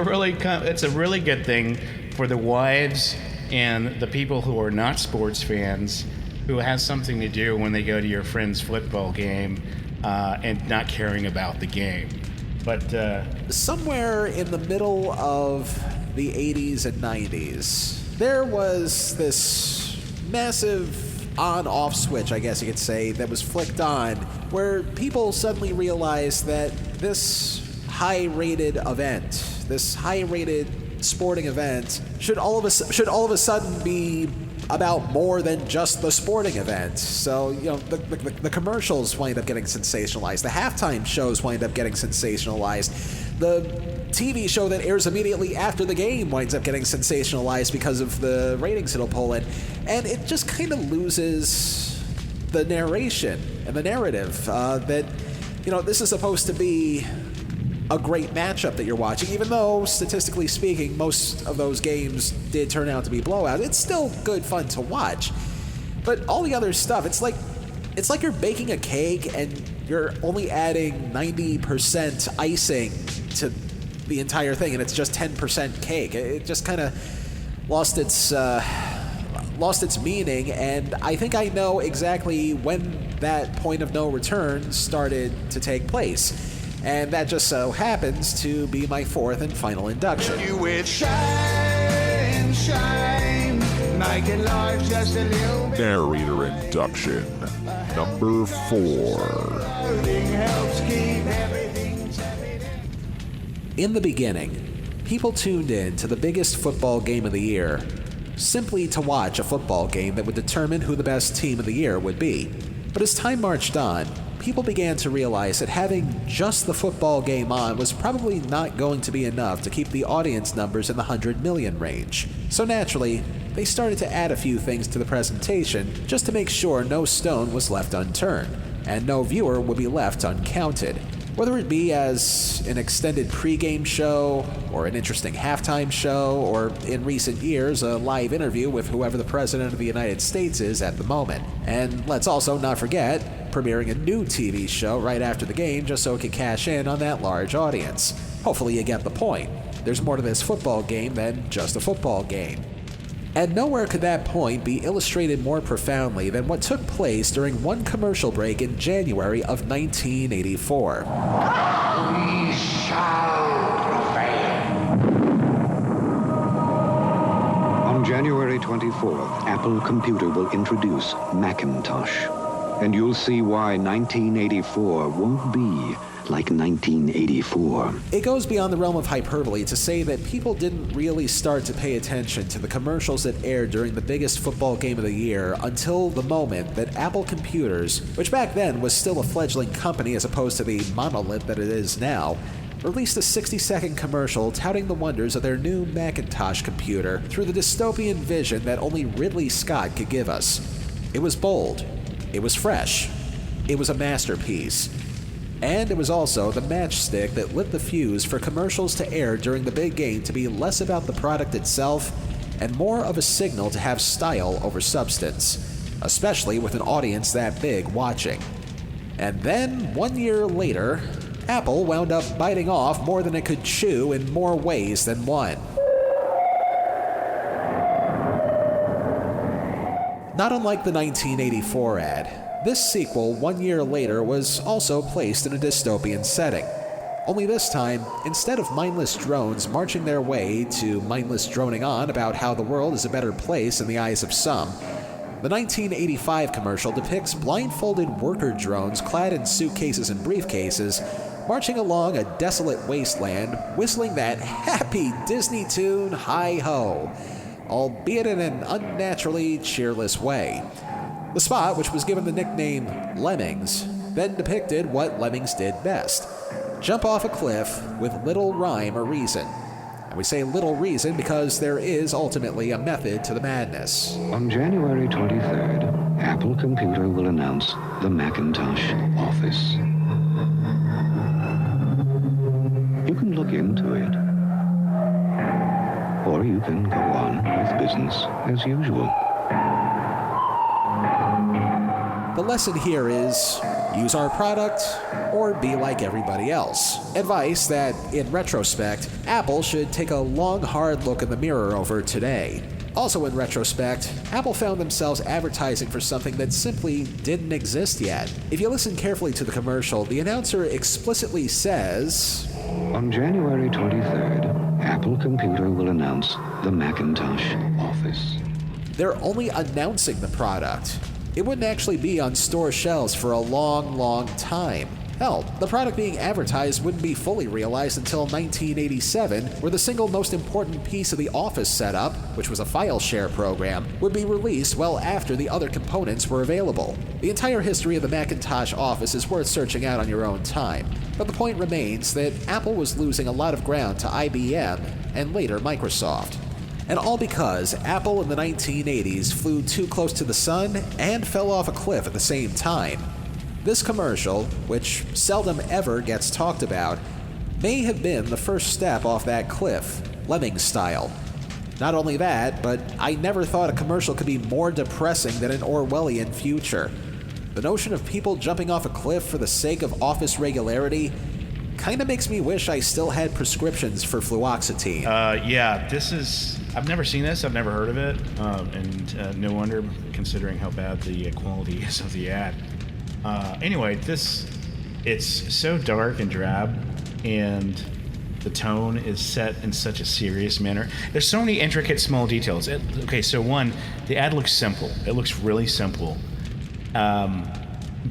Speaker 8: really good thing for the wives and the people who are not sports fans who have something to do when they go to your friend's football game and not caring about the game. But
Speaker 1: somewhere in the middle of the 80s and 90s, there was this massive on-off switch, I guess you could say, that was flicked on, where people suddenly realized that this high-rated event, this high-rated sporting event, should all of a sudden be about more than just the sporting event. So, the commercials wind up getting sensationalized. The halftime shows wind up getting sensationalized. The TV show that airs immediately after the game winds up getting sensationalized because of the ratings it'll pull in. And it just kind of loses the narration and the narrative that, this is supposed to be a great matchup that you're watching, even though, statistically speaking, most of those games did turn out to be blowouts. It's still good fun to watch. But all the other stuff, it's like you're baking a cake and you're only adding 90% icing to the entire thing, and it's just 10% cake. It just kind of lost its meaning, and I think I know exactly when that point of no return started to take place. And that just so happens to be my fourth and final induction.
Speaker 2: You with shine, shine, making life just a little bit.
Speaker 6: Narrator induction number 4.
Speaker 2: Helps keep everything.
Speaker 1: In the beginning, people tuned in to the biggest football game of the year simply to watch a football game that would determine who the best team of the year would be. But as time marched on, people began to realize that having just the football game on was probably not going to be enough to keep the audience numbers in the 100 million range. So naturally, they started to add a few things to the presentation just to make sure no stone was left unturned, and no viewer would be left uncounted. Whether it be as an extended pregame show, or an interesting halftime show, or in recent years, a live interview with whoever the President of the United States is at the moment. And let's also not forget premiering a new TV show right after the game just so it can cash in on that large audience. Hopefully you get the point. There's more to this football game than just a football game. And nowhere could that point be illustrated more profoundly than what took place during one commercial break in January of 1984.
Speaker 2: We shall prevail.
Speaker 4: January 24th, Apple Computer will introduce Macintosh. And you'll see why 1984 won't be like 1984.
Speaker 1: It goes beyond the realm of hyperbole to say that people didn't really start to pay attention to the commercials that aired during the biggest football game of the year until the moment that Apple Computers, which back then was still a fledgling company as opposed to the monolith that it is now, released a 60-second commercial touting the wonders of their new Macintosh computer through the dystopian vision that only Ridley Scott could give us. It was bold. It was fresh. It was a masterpiece. And it was also the matchstick that lit the fuse for commercials to air during the big game to be less about the product itself and more of a signal to have style over substance, especially with an audience that big watching. And then, 1 year later, Apple wound up biting off more than it could chew in more ways than one. Not unlike the 1984 ad, this sequel 1 year later was also placed in a dystopian setting. Only this time, instead of mindless drones marching their way to mindless droning on about how the world is a better place in the eyes of some, the 1985 commercial depicts blindfolded worker drones clad in suitcases and briefcases marching along a desolate wasteland, whistling that happy Disney tune, Hi-Ho, albeit in an unnaturally cheerless way. The spot, which was given the nickname Lemmings, then depicted what lemmings did best: jump off a cliff with little rhyme or reason. And we say little reason because there is ultimately a method to the madness.
Speaker 4: On January 23rd, Apple Computer will announce the Macintosh Office. You can look into it, or you can go on with business as usual.
Speaker 1: The lesson here is use our product or be like everybody else. Advice that, in retrospect, Apple should take a long, hard look in the mirror over today. Also in retrospect, Apple found themselves advertising for something that simply didn't exist yet. If you listen carefully to the commercial, the announcer explicitly says,
Speaker 4: On January 23rd, Apple Computer will announce the Macintosh Office.
Speaker 1: They're only announcing the product. It wouldn't actually be on store shelves for a long, long time. Hell, the product being advertised wouldn't be fully realized until 1987, where the single most important piece of the Office setup, which was a file share program, would be released well after the other components were available. The entire history of the Macintosh Office is worth searching out on your own time, but the point remains that Apple was losing a lot of ground to IBM and later Microsoft. And all because Apple in the 1980s flew too close to the sun and fell off a cliff at the same time. This commercial, which seldom ever gets talked about, may have been the first step off that cliff, Lemmings style. Not only that, but I never thought a commercial could be more depressing than an Orwellian future. The notion of people jumping off a cliff for the sake of office regularity kinda makes me wish I still had prescriptions for fluoxetine.
Speaker 8: I've never seen this, I've never heard of it, and no wonder, considering how bad the quality is of the ad. Anyway, it's so dark and drab, and the tone is set in such a serious manner. There's so many intricate small details. So one, the ad looks simple. It looks really simple.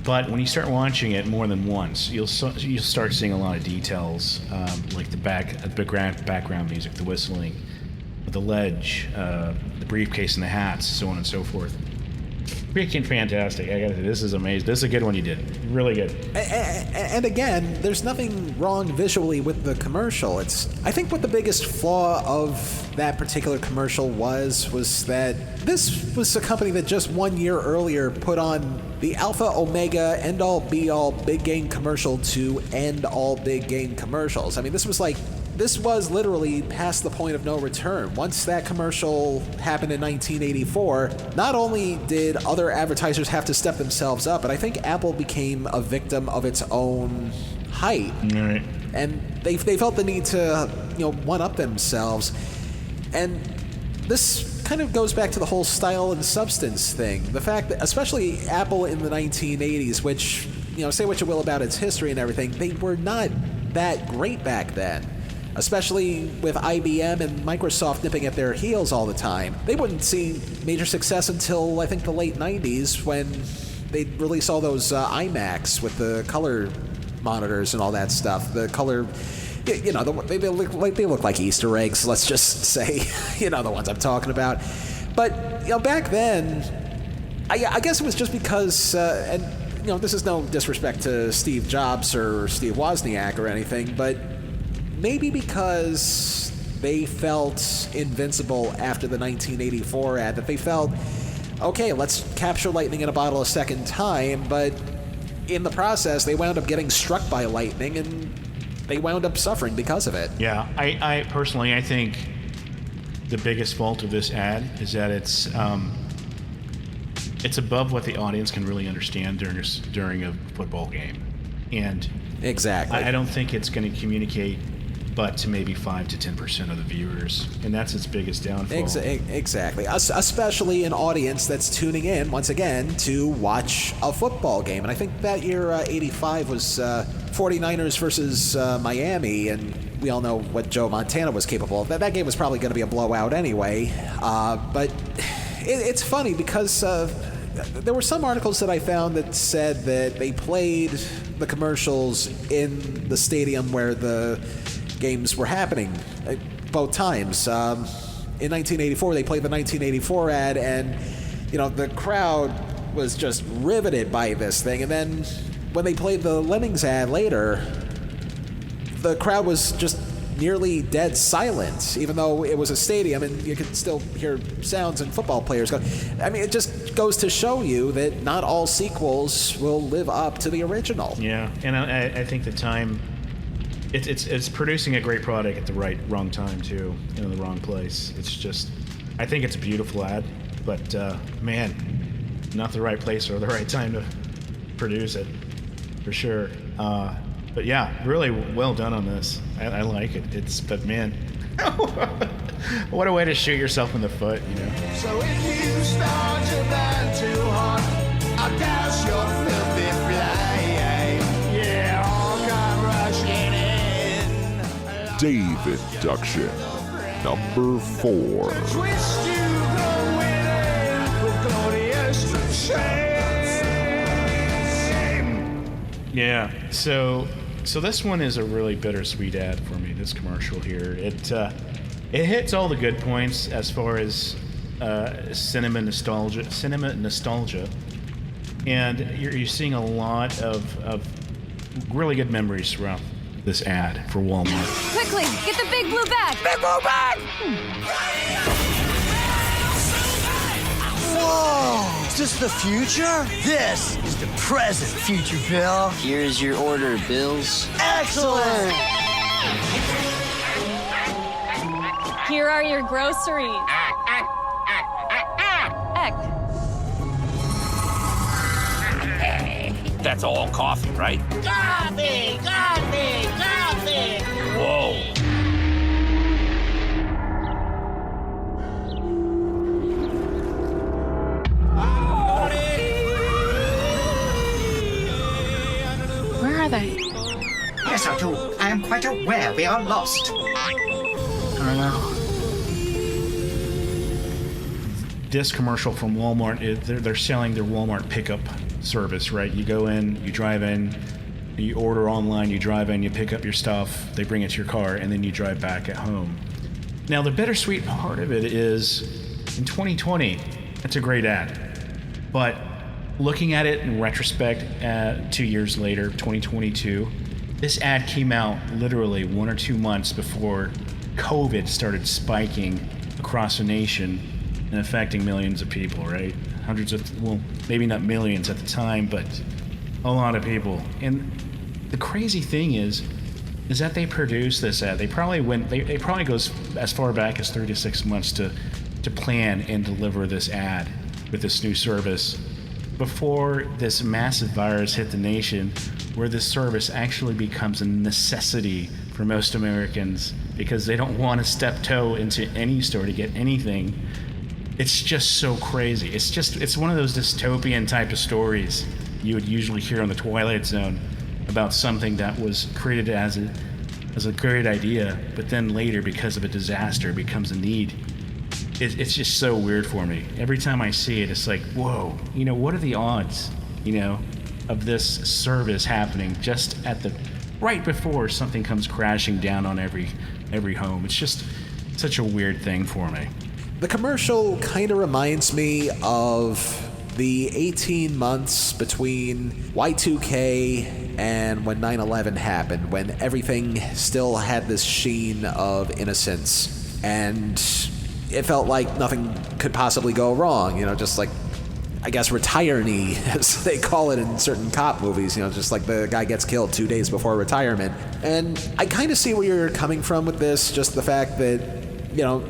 Speaker 8: But when you start watching it more than once, you'll start seeing a lot of details, like the background music, the whistling, the ledge, the briefcase and the hats, so on and so forth. Freaking fantastic. I gotta say, this is amazing. This is a good one you did. Really good.
Speaker 1: And again, there's nothing wrong visually with the commercial. I think what the biggest flaw of that particular commercial was that this was a company that just 1 year earlier put on the alpha, omega, end-all, be-all big game commercial to end all big game commercials. I mean, this was literally past the point of no return. Once that commercial happened in 1984, not only did other advertisers have to step themselves up, but I think Apple became a victim of its own hype.
Speaker 8: Right.
Speaker 1: And they felt the need to, one-up themselves. And this kind of goes back to the whole style and substance thing. The fact that, especially Apple in the 1980s, which, say what you will about its history and everything, they were not that great back then. especially with IBM and Microsoft nipping at their heels all the time. They wouldn't see major success until, I think, the late 90s when they'd release all those iMacs with the color monitors and all that stuff. The color, they look like Easter eggs, let's just say, the ones I'm talking about. But, back then, I guess it was just because, this is no disrespect to Steve Jobs or Steve Wozniak or anything, but maybe because they felt invincible after the 1984 ad, that they felt, okay, let's capture lightning in a bottle a second time, but in the process, they wound up getting struck by lightning, and they wound up suffering because of it.
Speaker 8: Yeah, I personally, I think the biggest fault of this ad is that it's above what the audience can really understand during a football game, and
Speaker 1: exactly,
Speaker 8: I don't think it's going to communicate, but to maybe 5 to 10% of the viewers, and that's its biggest downfall.
Speaker 1: Exactly, especially an audience that's tuning in once again to watch a football game. And I think that year, '85 was 49ers versus Miami, and we all know what Joe Montana was capable of. That game was probably going to be a blowout anyway. But it's funny because there were some articles that I found that said that they played the commercials in the stadium where the games were happening both times. In 1984, they played the 1984 ad, and the crowd was just riveted by this thing. And then when they played the Lemmings ad later, the crowd was just nearly dead silent, even though it was a stadium and you could still hear sounds and football players go. I mean, it just goes to show you that not all sequels will live up to the original.
Speaker 8: Yeah, and I think the time, it's producing a great product at the wrong time too, in the wrong place. It's just, I think it's a beautiful ad, but man, not the right place or the right time to produce it, for sure. But yeah, really well done on this. I like it. But man, what a way to shoot yourself in the foot,
Speaker 2: So if you start to burn too hot, I douse your filthy flame. Yeah, I'll come rushing in.
Speaker 6: Dave induction number 4.
Speaker 2: Twist you go in with glorious shame.
Speaker 8: Yeah, so this one is a really bittersweet ad for me, this commercial here. It hits all the good points as far as cinema nostalgia, and you're seeing a lot of really good memories throughout this ad for Walmart.
Speaker 19: Quickly, get the big blue bag! Big blue bag!
Speaker 9: Whoa! Is this the future? This is the present, future Bill.
Speaker 5: Here's your order, Bills.
Speaker 9: Excellent!
Speaker 19: Here are your groceries.
Speaker 10: That's all coffee, right?
Speaker 9: Coffee! Coffee! Coffee!
Speaker 10: Whoa.
Speaker 19: Where are they?
Speaker 9: Yes, I do. I am quite aware we are lost.
Speaker 19: I don't know.
Speaker 8: This commercial from Walmart, they're selling their Walmart pickup service, right? You go in, you drive in, you order online, you drive in, you pick up your stuff, they bring it to your car, and then you drive back at home. Now, the bittersweet part of it is, in 2020, it's a great ad. But looking at it in retrospect, 2 years later, 2022, this ad came out literally 1 or 2 months before COVID started spiking across the nation and affecting millions of people, right? Hundreds of, well, maybe not millions at the time, but a lot of people. And the crazy thing is that they produced this ad. They probably goes as far back as 3 to 6 months to plan and deliver this ad with this new service before this massive virus hit the nation, where this service actually becomes a necessity for most Americans because they don't want to step toe into any store to get anything. It's just so crazy. It's one of those dystopian type of stories you would usually hear on the Twilight Zone about something that was created as as a great idea, but then later, because of a disaster, it becomes a need. It's just so weird for me. Every time I see it, it's like, whoa, what are the odds, of this service happening just at the right before something comes crashing down on every home. It's just such a weird thing for me.
Speaker 1: The commercial kind of reminds me of the 18 months between Y2K and when 9/11 happened, when everything still had this sheen of innocence, and it felt like nothing could possibly go wrong, just like, I guess, retiree, as they call it in certain cop movies, just like the guy gets killed 2 days before retirement. And I kind of see where you're coming from with this, just the fact that,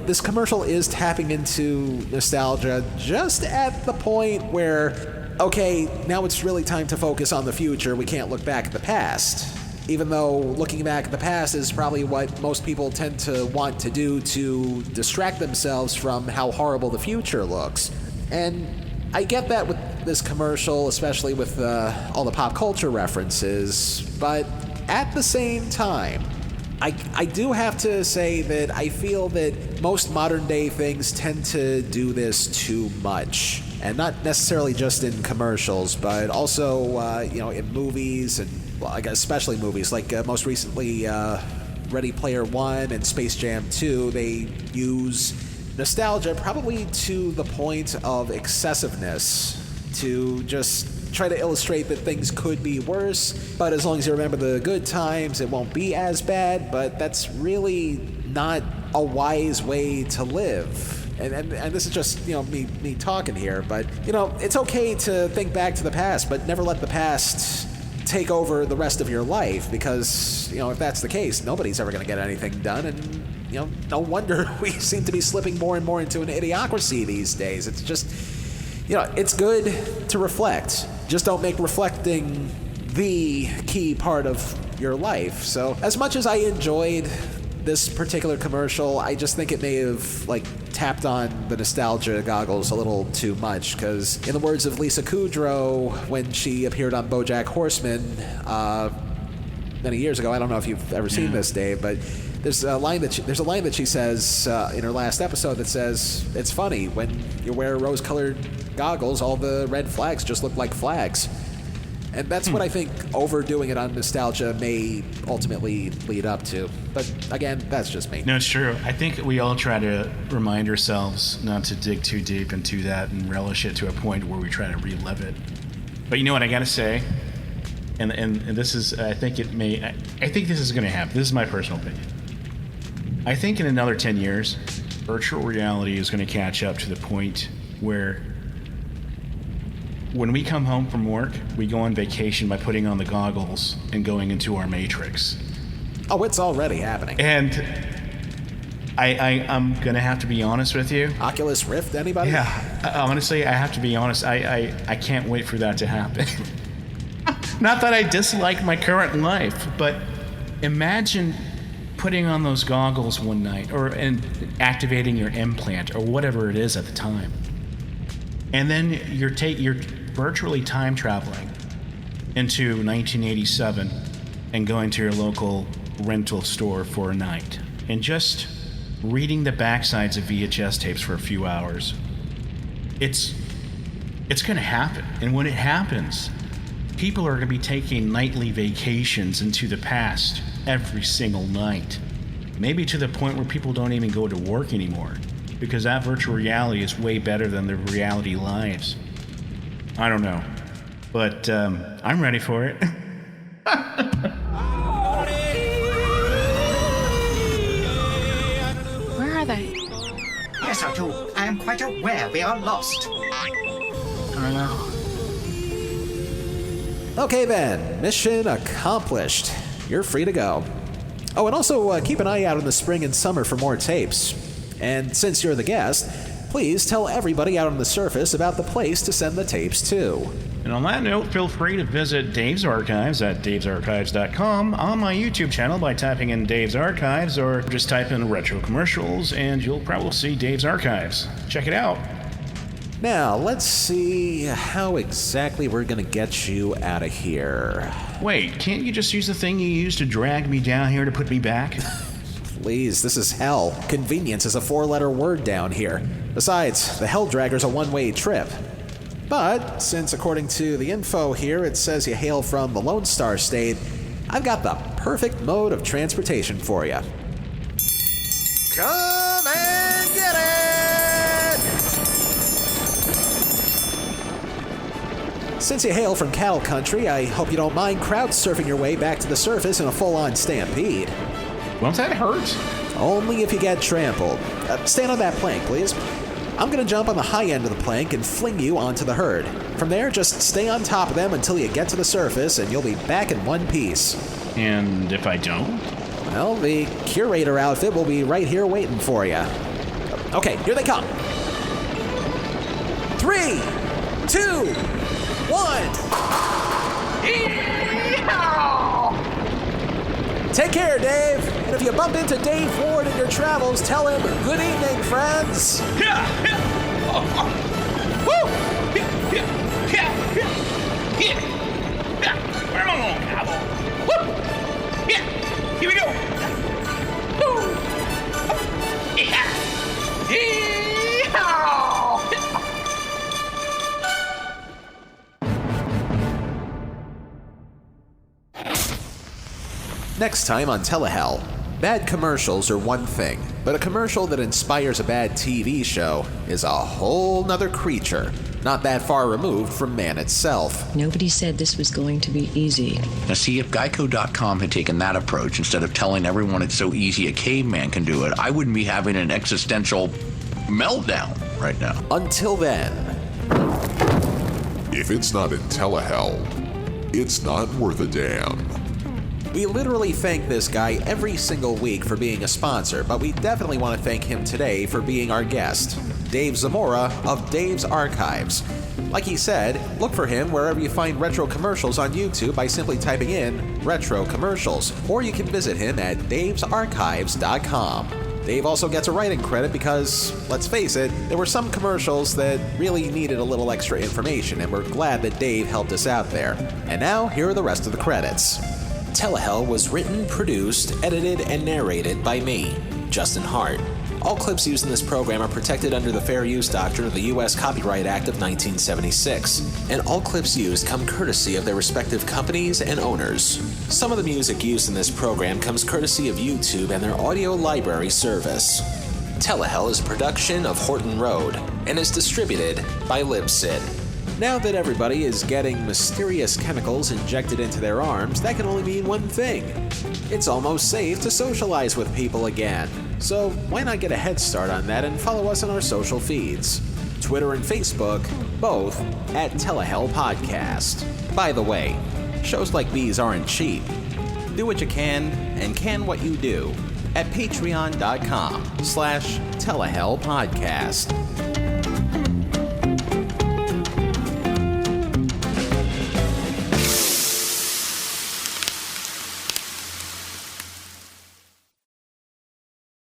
Speaker 1: this commercial is tapping into nostalgia just at the point where, okay, now it's really time to focus on the future. We can't look back at the past. Even though looking back at the past is probably what most people tend to want to do to distract themselves from how horrible the future looks. And I get that with this commercial, especially with all the pop culture references, but at the same time, I do have to say that I feel that most modern day things tend to do this too much. And not necessarily just in commercials, but also, in movies, and well, I guess especially movies, like most recently Ready Player One and Space Jam 2, they use nostalgia probably to the point of excessiveness to just try to illustrate that things could be worse, but as long as you remember the good times, it won't be as bad. But that's really not a wise way to live. And this is just, me talking here, but, it's okay to think back to the past, but never let the past take over the rest of your life, because, if that's the case, nobody's ever going to get anything done, and, no wonder we seem to be slipping more and more into an idiocracy these days. It's just, it's good to reflect. Just don't make reflecting the key part of your life. So, as much as I enjoyed this particular commercial, I just think it may have, tapped on the nostalgia goggles a little too much, because in the words of Lisa Kudrow, when she appeared on BoJack Horseman many years ago, I don't know if you've ever seen this, Dave, but there's a line that she says in her last episode that says, "It's funny, when you wear rose-colored goggles, all the red flags just look like flags." And that's what I think overdoing it on nostalgia may ultimately lead up to. But again, that's just me.
Speaker 8: No, it's true. I think we all try to remind ourselves not to dig too deep into that and relish it to a point where we try to relive it. But you know what I gotta say? And this is, I think this is gonna happen. This is my personal opinion. I think in another 10 years, virtual reality is gonna catch up to the point where when we come home from work, we go on vacation by putting on the goggles and going into our matrix.
Speaker 1: Oh, it's already happening.
Speaker 8: And I'm gonna have to be honest with you.
Speaker 1: Oculus Rift, anybody?
Speaker 8: Yeah, honestly, I have to be honest. I can't wait for that to happen. Not that I dislike my current life, but imagine putting on those goggles one night, and activating your implant or whatever it is at the time. And then you're virtually time traveling into 1987 and going to your local rental store for a night and just reading the backsides of VHS tapes for a few hours. It's going to happen. And when it happens, people are going to be taking nightly vacations into the past every single night. Maybe to the point where people don't even go to work anymore, because that virtual reality is way better than their reality lives. I don't know, but I'm ready for it.
Speaker 11: Where are they?
Speaker 12: Yes, I do. I am quite aware we are lost.
Speaker 11: I know.
Speaker 1: Okay then, mission accomplished. You're free to go. Oh, and also keep an eye out in the spring and summer for more tapes. And since you're the guest, please tell everybody out on the surface about the place to send the tapes to.
Speaker 8: And on that note, feel free to visit Dave's Archives at davesarchives.com, on my YouTube channel by typing in Dave's Archives, or just type in retro commercials and you'll probably see Dave's Archives. Check it out.
Speaker 1: Now, let's see how exactly we're gonna get you out of here.
Speaker 8: Wait, can't you just use the thing you used to drag me down here to put me back?
Speaker 1: Please, this is hell. Convenience is a 4-letter word down here. Besides, the Hell Dragger's a one-way trip. But, since according to the info here, it says you hail from the Lone Star State, I've got the perfect mode of transportation for you. Come and get it! Since you hail from cattle country, I hope you don't mind crowd surfing your way back to the surface in a full-on stampede.
Speaker 8: Won't that hurt?
Speaker 1: Only if you get trampled. Stand on that plank, please. I'm gonna jump on the high end of the plank and fling you onto the herd. From there, just stay on top of them until you get to the surface, and you'll be back in one piece.
Speaker 8: And if I don't?
Speaker 1: Well, the curator outfit will be right here waiting for you. Okay, here they come. 3, 2, 1. Take care, Dave. And if you bump into Dave Ward in your travels, tell him, good evening, friends.
Speaker 8: Come on, cowboy. Here we go.
Speaker 1: Next time on Telehell, bad commercials are one thing, but a commercial that inspires a bad TV show is a whole nother creature, not that far removed from man itself.
Speaker 13: Nobody said this was going to be easy.
Speaker 14: Now see, if Geico.com had taken that approach, instead of telling everyone it's so easy a caveman can do it, I wouldn't be having an existential meltdown right now.
Speaker 1: Until then.
Speaker 6: If it's not in Telehell, it's not worth a damn.
Speaker 1: We literally thank this guy every single week for being a sponsor, but we definitely want to thank him today for being our guest, Dave Zamora of Dave's Archives. Like he said, look for him wherever you find retro commercials on YouTube by simply typing in retro commercials, or you can visit him at davesarchives.com. Dave also gets a writing credit because, let's face it, there were some commercials that really needed a little extra information, and we're glad that Dave helped us out there. And now, here are the rest of the credits. Telehell was written, produced, edited, and narrated by me, Justin Hart. All clips used in this program are protected under the Fair Use Doctrine of the U.S. Copyright Act of 1976, and all clips used come courtesy of their respective companies and owners. Some of the music used in this program comes courtesy of YouTube and their audio library service. Telehell is a production of Horton Road and is distributed by Libsyn. Now that everybody is getting mysterious chemicals injected into their arms, that can only mean one thing. It's almost safe to socialize with people again. So why not get a head start on that and follow us on our social feeds? Twitter and Facebook, both at Telehell Podcast. By the way, shows like these aren't cheap. Do what you can and can what you do at patreon.com/Telehell Podcast.